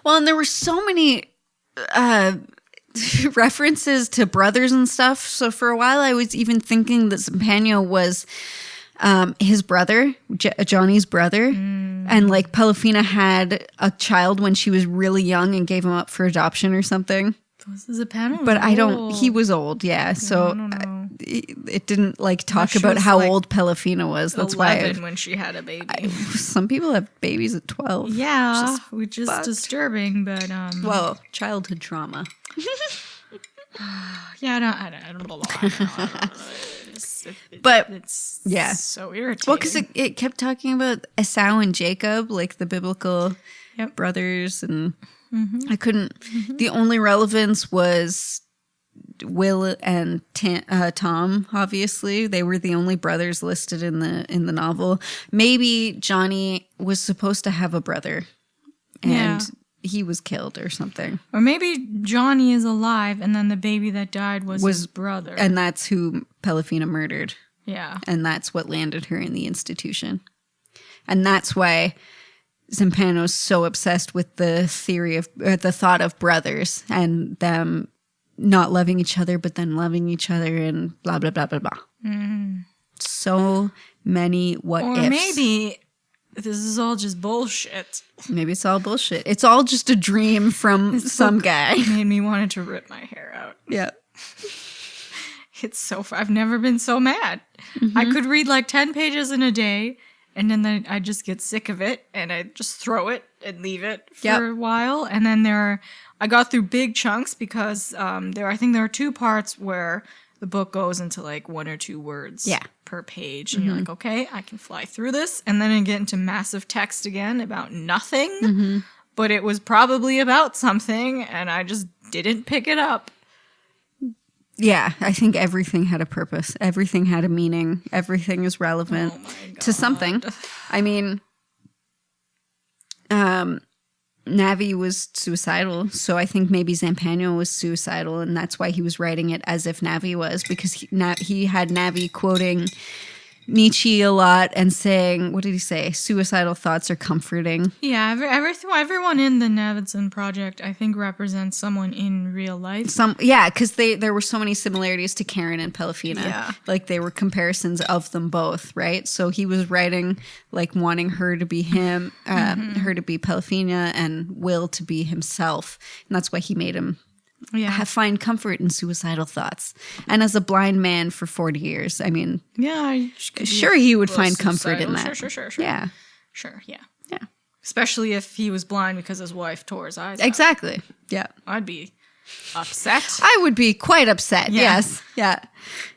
Well, and there were so many references to brothers and stuff. So for a while, I was even thinking that Zampano was his brother, Johnny's brother, and like Pelafina had a child when she was really young and gave him up for adoption or something. This is a panel. But I don't. He was old, yeah. So it didn't like talk about how old Pelafina was. That's 11 when she had a baby. Some people have babies at 12. Yeah, which is disturbing. But well, childhood trauma. Yeah, I don't know. But it's so irritating. Well, because it kept talking about Esau and Jacob, like the biblical brothers, and I couldn't. The only relevance was Will and Tom. Obviously, they were the only brothers listed in the novel. Maybe Johnny was supposed to have a brother, and he was killed or something. Or maybe Johnny is alive, and then the baby that died was his brother, and that's who Pelafina murdered. Yeah, and that's what landed her in the institution, and that's why Zampano's so obsessed with the theory of the thought of brothers and them not loving each other, but then loving each other and blah, blah, blah, blah, blah. So many what ifs. Or maybe this is all just bullshit. Maybe it's all bullshit. It's all just a dream from some guy. Made me wanted to rip my hair out. Yeah. It's so I've never been so mad. I could read like 10 pages in a day, and then I just get sick of it, and I just throw it and leave it for a while. And then I got through big chunks because I think there are 2 parts where the book goes into like 1 or 2 words per page. And you're like, okay, I can fly through this. And then I get into massive text again about nothing. But it was probably about something, and I just didn't pick it up. Yeah, I think everything had a purpose. Everything had a meaning. Everything is relevant to something. I mean, Navi was suicidal, so I think maybe Zampano was suicidal, and that's why he was writing it as if Navi was, because he had Navi quoting Nietzsche a lot and saying, what did he say? Suicidal thoughts are comforting. Yeah, everyone in the Navidson project, I think, represents someone in real life. Because there were so many similarities to Karen and Pelafina. Yeah. Like, they were comparisons of them both, right? So he was writing, like, wanting her to be him, her to be Pelafina, and Will to be himself. And that's why he made him find comfort in suicidal thoughts. And as a blind man for 40 years, I mean, sure he would find comfort in that. Sure. Yeah. Sure, yeah. Especially if he was blind because his wife tore his eyes out. Exactly. Yeah. I'd be upset. I would be quite upset. Yes. Yeah.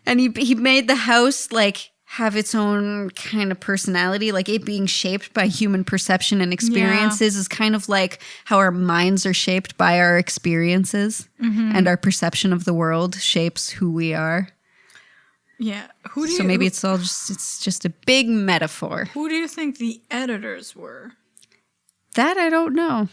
And he made the house like have its own kind of personality, like it being shaped by human perception and experiences is kind of like how our minds are shaped by our experiences and our perception of the world shapes who we are. Yeah. So maybe it's just a big metaphor. Who do you think the editors were? That I don't know.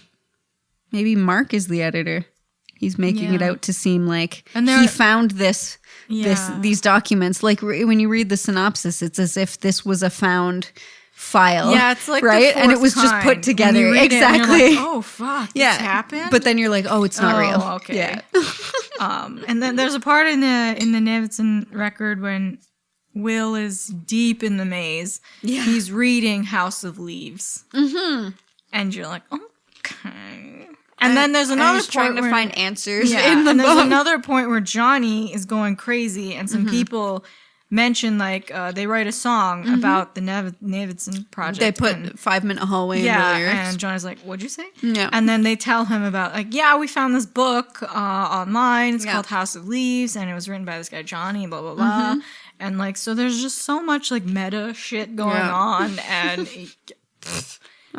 Maybe Mark is the editor. He's making it out to seem like he found these documents. Like when you read the synopsis, it's as if this was a found file. Yeah, it's like right, and it was just put together. Exactly. Like, oh fuck! This happened. But then you're like, oh, it's not real. Okay. Yeah. And then there's a part in the Navidson record when Will is deep in the maze. Yeah. He's reading House of Leaves. Mm-hmm. And you're like, okay. And then there's another point trying to find answers in the and book. there's another point where Johnny is going crazy, and some people mention they write a song about the Navidson project. They put 5-minute hallway in the lyrics. And Johnny's like, "What'd you say?" Yeah, and then they tell him about we found this book online. It's called House of Leaves, and it was written by this guy Johnny. Blah blah blah. And so there's just so much meta shit going on, and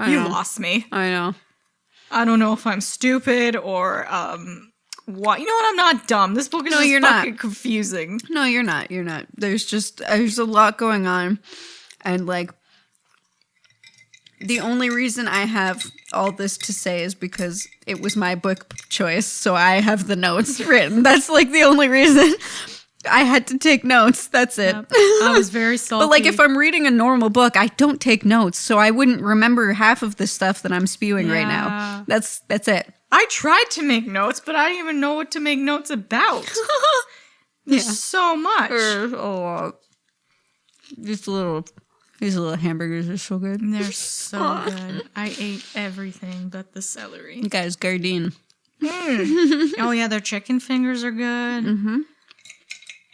you lost me. I know. I don't know if I'm stupid or what. You know what? I'm not dumb. This book is just fucking confusing. No, you're not. You're not. There's a lot going on. And the only reason I have all this to say is because it was my book choice. So I have the notes written. That's the only reason. I had to take notes. That's it. Yep. I was very salty. But if I'm reading a normal book, I don't take notes, so I wouldn't remember half of the stuff that I'm spewing right now. That's it. I tried to make notes, but I didn't even know what to make notes about. There's so much. There's a lot. These little hamburgers are so good. They're so good. I ate everything but the celery. You guys, Gardein. Oh yeah, their chicken fingers are good. Mm-hmm.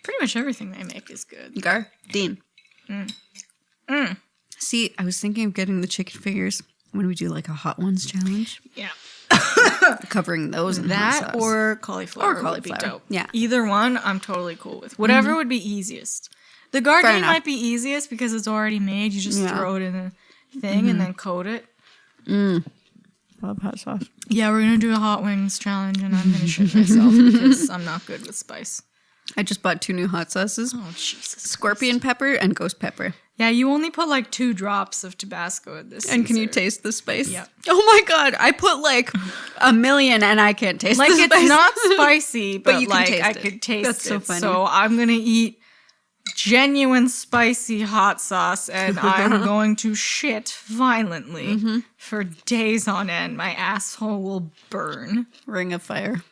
Pretty much everything they make is good. Gardein. See, I was thinking of getting the chicken fingers when we do a Hot Ones challenge. Yeah. Covering those in hot sauce. Or cauliflower. Or cauliflower. Would be dope. Yeah. Either one, I'm totally cool with. Whatever would be easiest. The Gardein might be easiest because it's already made. You just throw it in a thing and then coat it. Love hot sauce. Yeah, we're going to do a hot wings challenge and I'm going to shit myself because I'm not good with spice. I just bought 2 new hot sauces. Oh, Jesus. Scorpion pepper and ghost pepper. Yeah, you only put 2 drops of Tabasco in this. And can you taste the spice? Yeah. Oh my God. I put 1,000,000 and I can't taste the spice. It's not spicy, but you can taste I it. could taste That's it. so funny. So I'm going to eat genuine spicy hot sauce and I'm going to shit violently for days on end. My asshole will burn. Ring of fire.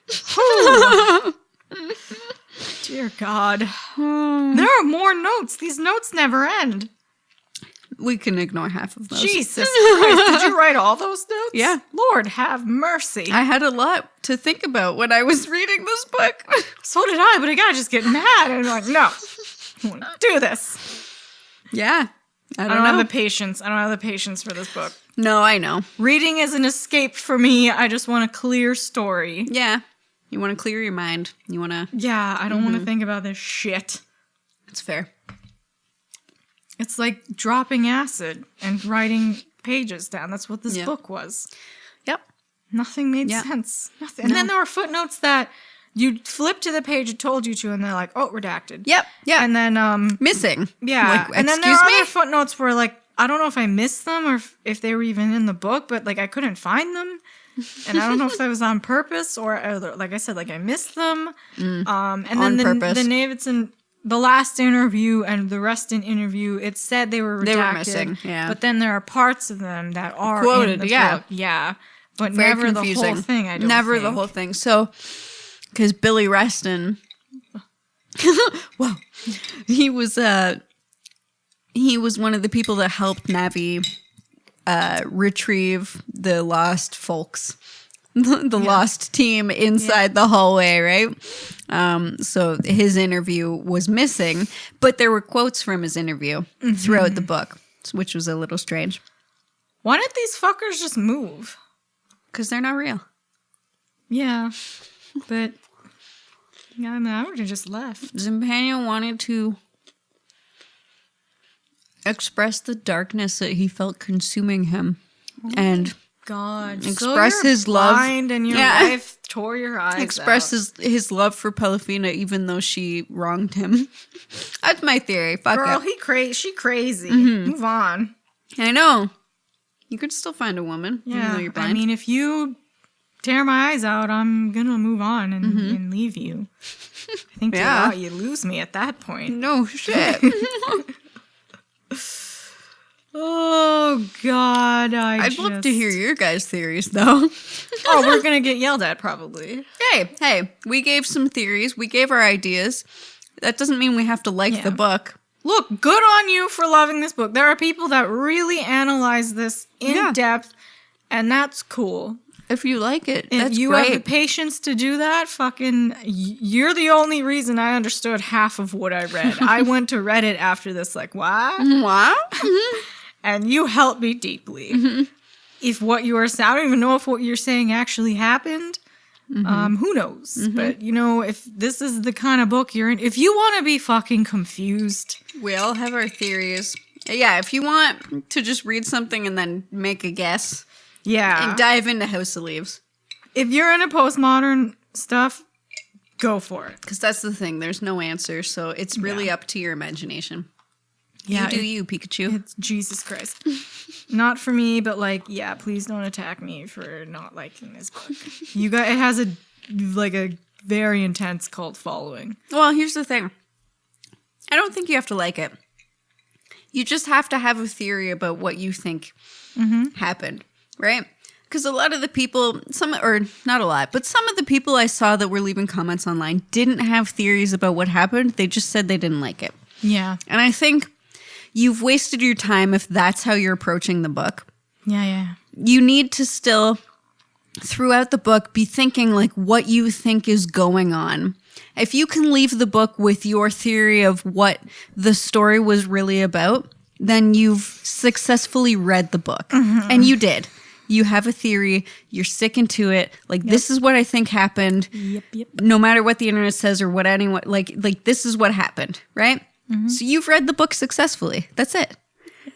Dear God. There are more notes. These notes never end. We can ignore half of those. Jesus Christ. Did you write all those notes? Yeah. Lord have mercy. I had a lot to think about when I was reading this book. So did I, but I gotta just get mad and no. I want to do this. Yeah. I don't know. have the patience. I don't have the patience for this book. No, I know. Reading is an escape for me. I just want a clear story. Yeah. You want to clear your mind. You want to... Yeah, I don't want to think about this shit. It's fair. It's like dropping acid and writing pages down. That's what this book was. Yep. Nothing made sense. Nothing. And then there were footnotes that you flip to the page it told you to, and they're like, oh, redacted. Yep. Yeah. And then... missing. Yeah. And then there are other footnotes where, I don't know if I missed them or if they were even in the book, but, I couldn't find them. And I don't know if that was on purpose or like I said, I missed them. And then the Navidson, the last interview and the rest in interview, it said they were redacted. They were missing, yeah. But then there are parts of them that are quoted, in the book. Yeah. But very never confusing. The whole thing, I don't Never think. the whole thing. So, because Billy Reston, whoa, he was one of the people that helped Navi retrieve the lost folks, the lost team inside the hallway, right? So his interview was missing, but there were quotes from his interview throughout the book, which was a little strange. Why didn't these fuckers just move? Because they're not real. Yeah, but I would have just left. Zampano wanted to express the darkness that he felt consuming him. And God, express so his love. blind and your wife tore your eyes express out. his love for Polyphena even though she wronged him. That's my theory. Fuck Girl, it. she crazy. Move on. I know. You could still find a woman even Yeah, though you're blind. I mean, if you tear my eyes out, I'm gonna move on and leave you. I think you lose me at that point. No shit. Oh God, I'd love to hear your guys' theories though. Oh, we're gonna get yelled at probably. Hey, we gave some theories. We gave our ideas. That doesn't mean we have to like the book. Look, good on you for loving this book. There are people that really analyze this in depth, and that's cool. If you like it, if that's you great. have the patience to do that, you're the only reason I understood half of what I read. I went to Reddit after this, like, what? Wow. And you helped me deeply. If what you are saying, I don't even know if what you're saying actually happened. Who knows? But, if this is the kind of book you're in, if you want to be fucking confused. We all have our theories. Yeah, if you want to just read something and then make a guess. Yeah. And dive into House of Leaves. If you're into postmodern stuff, go for it. Because that's the thing. There's no answer. So it's really up to your imagination. Yeah, you do you, Pikachu. It's Jesus Christ. Not for me, but please don't attack me for not liking this book. It has a very intense cult following. Well, here's the thing. I don't think you have to like it. You just have to have a theory about what you think happened, right? Because a lot of the people, not a lot, but some of the people I saw that were leaving comments online didn't have theories about what happened. They just said they didn't like it. Yeah. And I think you've wasted your time if that's how you're approaching the book. Yeah. You need to still, throughout the book, be thinking what you think is going on. If you can leave the book with your theory of what the story was really about, then you've successfully read the book. And you did. You have a theory. You're sticking to it. This is what I think happened. Yep. No matter what the internet says or what anyone, this is what happened, right? So you've read the book successfully. That's it.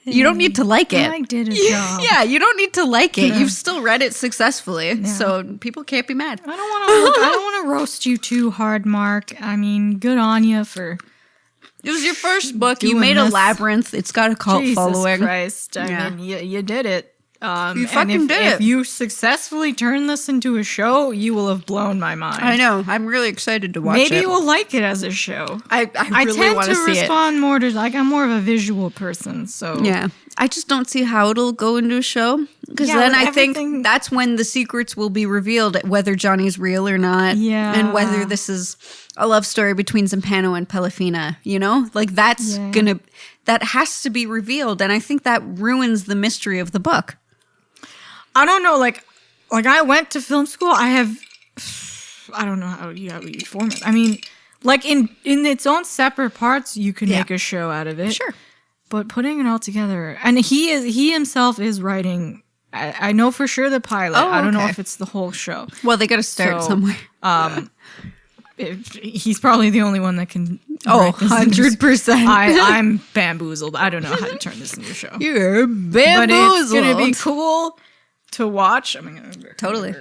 You don't need to like it. I did a job. Yeah, you don't need to like it. You've still read it successfully, so people can't be mad. I don't want to roast you too hard, Mark. I mean, good on you for. It was your first book. You made a labyrinth. It's got a cult following. Jesus Christ! I mean, you did it. You fucking did it. If you successfully turn this into a show, you will have blown my mind. I know. I'm really excited to watch it. Maybe you will like it as a show. I really want to see it. I tend to respond more to I'm more of a visual person, so yeah. I just don't see how it'll go into a show because then I think that's when the secrets will be revealed, whether Johnny's real or not, and whether this is a love story between Zampano and Polyphena. That has to be revealed, and I think that ruins the mystery of the book. I don't know, I went to film school. I don't know how you form it. I mean, in its own separate parts, you can make a show out of it. Sure. But putting it all together, and he himself is writing. I know for sure the pilot. I don't know if it's the whole show. Well, they got to start somewhere. He's probably the only one that can. 100%. I'm bamboozled. I don't know how to turn this into a show. You're bamboozled. But it's gonna be cool to watch. Totally.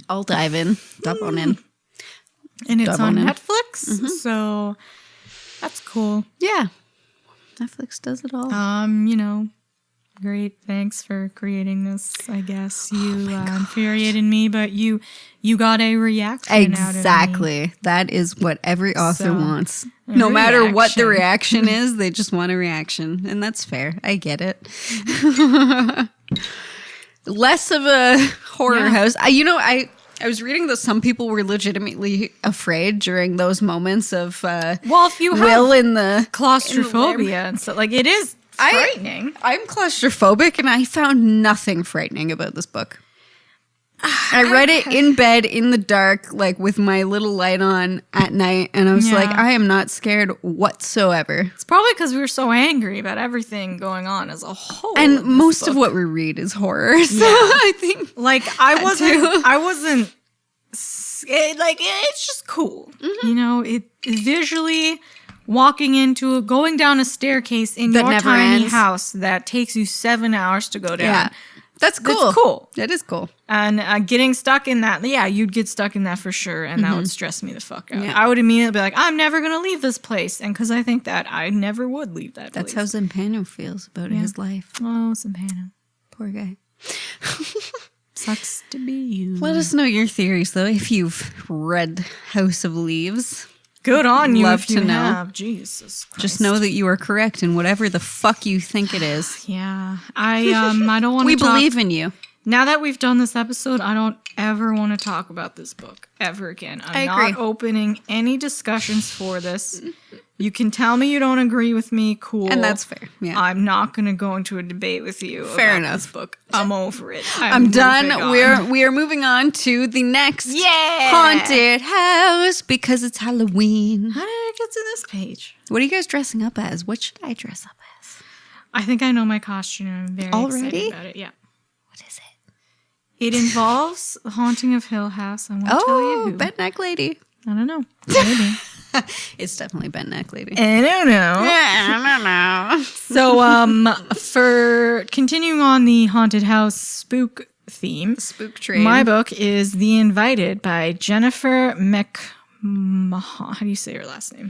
I'll dive in. Dive on in. And it's on Netflix, so that's cool. Yeah. Netflix does it all. Great. Thanks for creating this. I guess you infuriated me, but you got a reaction exactly. out of me. That is what every author wants. No matter what the reaction is, they just want a reaction. And that's fair. I get it. Less of a horror house. I was reading that some people were legitimately afraid during those moments of if you Will in the claustrophobia and stuff, it is frightening. I'm claustrophobic, and I found nothing frightening about this book. I read it in bed in the dark, with my little light on at night, and I was like, I am not scared whatsoever. It's probably because we were so angry about everything going on as a whole. And most of what we read is horror, so I think I wasn't. It's just cool, it visually. going down a staircase in That your never tiny ends. house that takes you 7 hours to go down. Yeah. That's cool. That's cool. That is cool. And getting stuck in that, you'd get stuck in that for sure, and that would stress me the fuck out. Yeah. I would immediately be like, I'm never going to leave this place. And because I think that, I never would leave that That's place. how Zampano feels about his life. Oh, Zampano. Poor guy. Sucks to be you. Let us know your theories, though, if you've read House of Leaves. Good on you Love if you to know. have. Jesus Christ. Just know that you are correct in whatever the fuck you think it is. Yeah. I don't want to We talk. believe in you. Now that we've done this episode, I don't ever want to talk about this book ever again. I I'm agree. not opening any discussions for this. You can tell me you don't agree with me. Cool. And that's fair. Yeah. I'm not going to go into a debate with you Fair about enough. this book. I'm over it. I'm done. moving on. We are moving on to the next Yeah. haunted house because it's Halloween. How did I get to this page? What are you guys dressing up as? What should I dress up as? I think I know my costume. I'm very Already? excited about it. Yeah. What is it? It involves the haunting of Hill House. I won't tell you who. Bent Neck Lady. I don't know. Maybe. It's definitely Bent Neck Lady. I don't know. I don't know. So, for continuing on the haunted house spook theme, Spook train. my book is The Invited by Jennifer McMahon. How do you say her last name?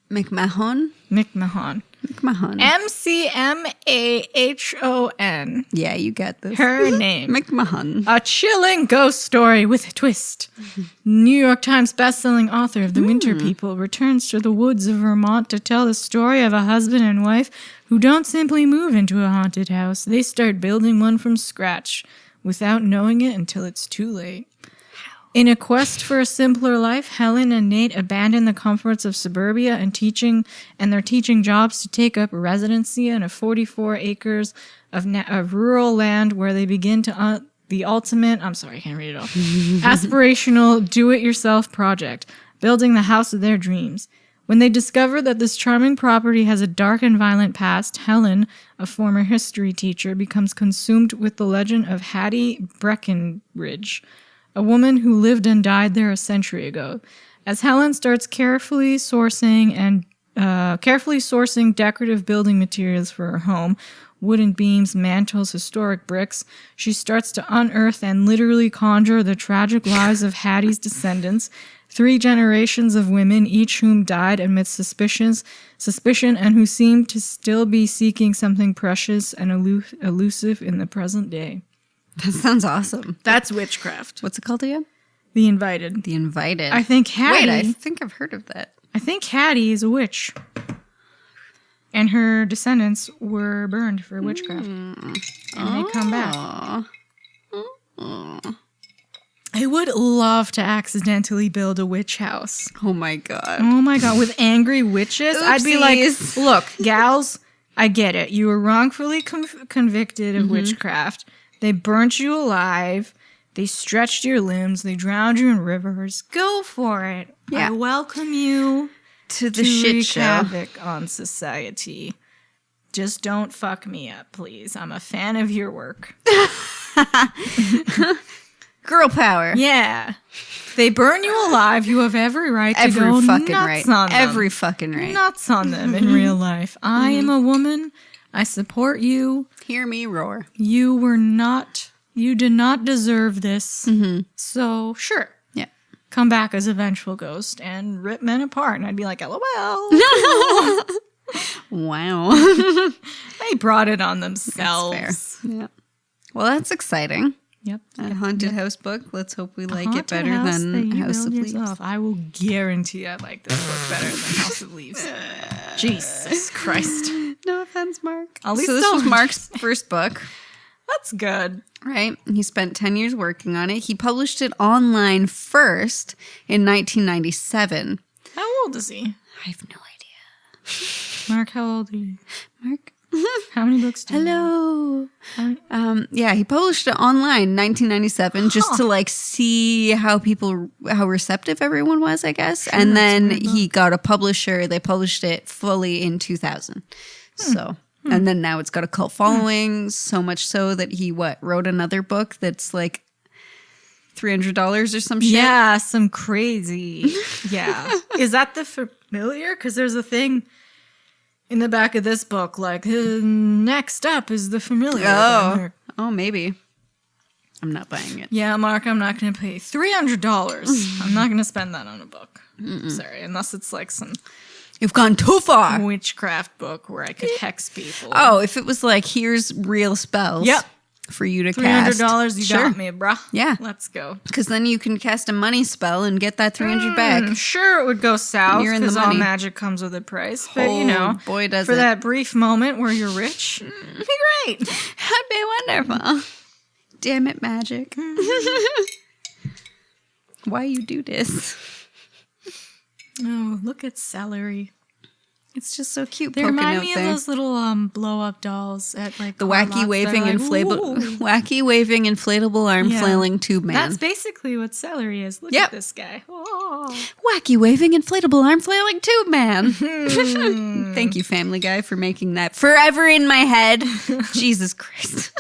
McMahon. McMahon. McMahon. McMahon. Yeah, you got this. Her name. McMahon. A chilling ghost story with a twist. New York Times bestselling author of The Winter People returns to the woods of Vermont to tell the story of a husband and wife who don't simply move into a haunted house. They start building one from scratch without knowing it until it's too late. In a quest for a simpler life, Helen and Nate abandon the comforts of suburbia and their teaching jobs to take up residency in a 44 acres of rural land where they begin to the ultimate, I'm sorry, I can't read it all, aspirational do-it-yourself project, building the house of their dreams. When they discover that this charming property has a dark and violent past, Helen, a former history teacher, becomes consumed with the legend of Hattie Breckenridge, a woman who lived and died there a century ago. As Helen starts carefully sourcing decorative building materials for her home, wooden beams, mantles, historic bricks, she starts to unearth and literally conjure the tragic lives of Hattie's descendants, 3 generations of women, each whom died amidst suspicion and who seem to still be seeking something precious and elusive in the present day. That sounds awesome. That's witchcraft. What's it called again? The Invited. The Invited. I think Hattie. Wait, I think I've heard of that. I think Hattie is a witch. And her descendants were burned for witchcraft. And they come back. I would love to accidentally build a witch house. Oh my god. Oh my god, with angry witches? I'd be like, Oopsies. look, gals, I get it. You were wrongfully convicted of witchcraft. They burnt you alive. They stretched your limbs. They drowned you in rivers. Go for it. Yeah. I welcome you To the to shit wreak show. havoc on society. Just don't fuck me up, please. I'm a fan of your work. Girl power. Yeah. They burn you alive. You have every right to Every go fucking nuts right. on them. Every fucking right. Nuts on them in real life. I am a woman. I support you. Hear me roar. You did not deserve this. So, sure. Yeah. Come back as a vengeful ghost and rip men apart. And I'd be like, LOL. Wow. They brought it on That's themselves. fair. Yeah. Well, that's exciting. Yep. A haunted house book. Let's hope we like it Haunted better house that than you House of build Leaves. yourself. I will guarantee I like this book better than House of Leaves. Jesus Christ. No offense, Mark. At least So this don't- was Mark's first book, That's good. right? He spent 10 years working on it. He published it online first in 1997. How old is he? I have no idea. Mark, how old are you? Mark? How many books do you Hello. have? Yeah, he published it online 1997 just to like see how receptive everyone was, I guess. And then he got a publisher. They published it fully in 2000. So, and then now it's got a cult following, so much so that he wrote another book that's like $300 or some shit. Yeah, some crazy. Yeah. Is that the familiar? Because there's a thing in the back of this book, like, next up is the familiar. Oh, maybe. I'm not buying it. Yeah, Mark, I'm not going to pay $300. I'm not going to spend that on a book. Sorry, unless it's like some You've gone too far. witchcraft book where I could hex people. Oh, if it was like, here's real spells. Yep. For you to cast. $300, you Sure. got me, bruh. Yeah. Let's go. Because then you can cast a money spell and get that 300 back. Sure, it would go south You're in the because all money. magic comes with a price. But, Oh, boy, does for it. that brief moment where you're rich, it'd be great. That'd be wonderful. Damn it, magic. Why you do this? Oh, look at celery. It's just so cute. They poking remind out me there. of those little blow-up dolls at like The car wacky lots. waving They're like, inflatable, "Ooh." wacky waving inflatable arm Yeah. flailing tube man. That's basically what celery is. Look Yep. at this guy. Oh. Wacky waving inflatable arm flailing tube man. Thank you, Family Guy, for making that forever in my head. Jesus Christ.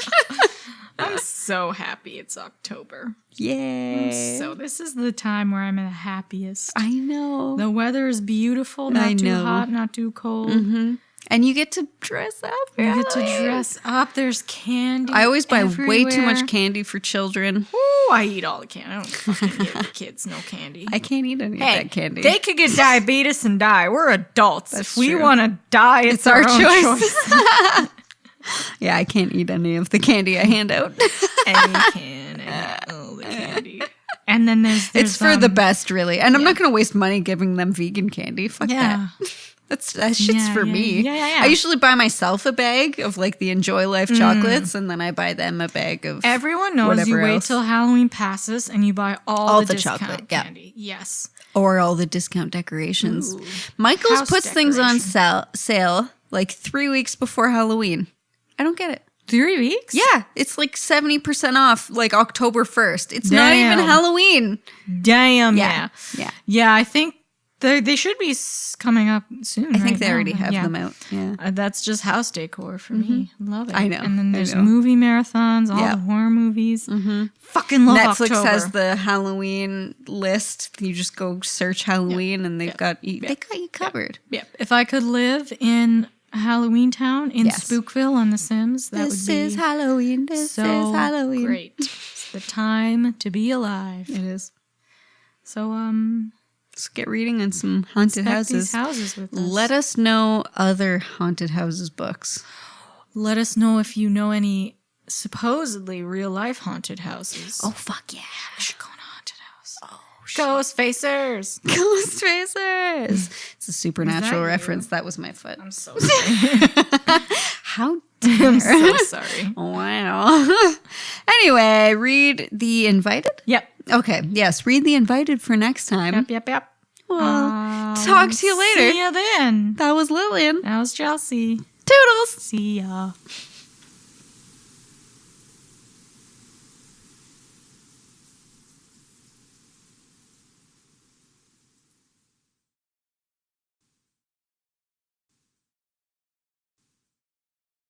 I'm so happy it's October. Yay. So this is the time where I'm the happiest. I know. The weather is beautiful, I not too know. hot, not too cold. And you get to dress up. for You get to Halloween. dress up. There's candy. I always buy way too everywhere. much candy for children. Ooh, I eat all the candy. I don't fucking give the kids no candy. I can't eat any of Hey, that candy. they could get diabetes and die. We're adults. That's if we true. want to die, it's our our own choice. Yeah, I can't eat any of the candy I hand out. And you can and all the candy. And then there's It's for the best, really. And I'm not going to waste money giving them vegan candy. Fuck yeah. that. That shit's for me. Yeah. I usually buy myself a bag of like the Enjoy Life chocolates, and then I buy them a bag of Everyone knows you whatever wait else. till Halloween passes and you buy all the discount chocolate, yeah. candy. Yes. or all the discount decorations. Ooh. Michael's House puts things on decoration. sale like 3 weeks before Halloween. I don't get it. 3 weeks? Yeah, it's like 70% off, like October 1st. It's not even Damn. Halloween. Damn, Yeah. yeah. Yeah. Yeah, I think they should be coming up soon. I think right they now. already have Yeah. them out. Yeah. That's just house decor for me. Love it. I know, And then I there's know. movie marathons, all Yeah. the horror movies. Fucking love Netflix October. has the Halloween list. You just go search Halloween and they've got you, they got you covered. Yeah. If I could live in Halloween Town in Yes. Spookville on The Sims, that This would be is Halloween. This so is Halloween. great. It's the time to be alive. It is. So Let's get reading on some haunted inspect houses. these houses with us. Let us know other haunted houses books. Let us know if you know any supposedly real life haunted houses. Oh fuck yeah! We should go in a haunted house. Oh, Ghost Facers. Ghost Facers. It's a supernatural you? reference. That was my foot. I'm so sorry. How I'm dare? so sorry. Wow. Anyway, read The Invited. Yep. Okay. Yes, read The Invited for next time. Yep. Well, talk to you later. See ya then. That was Lillian. That was Chelsea. Toodles. See ya.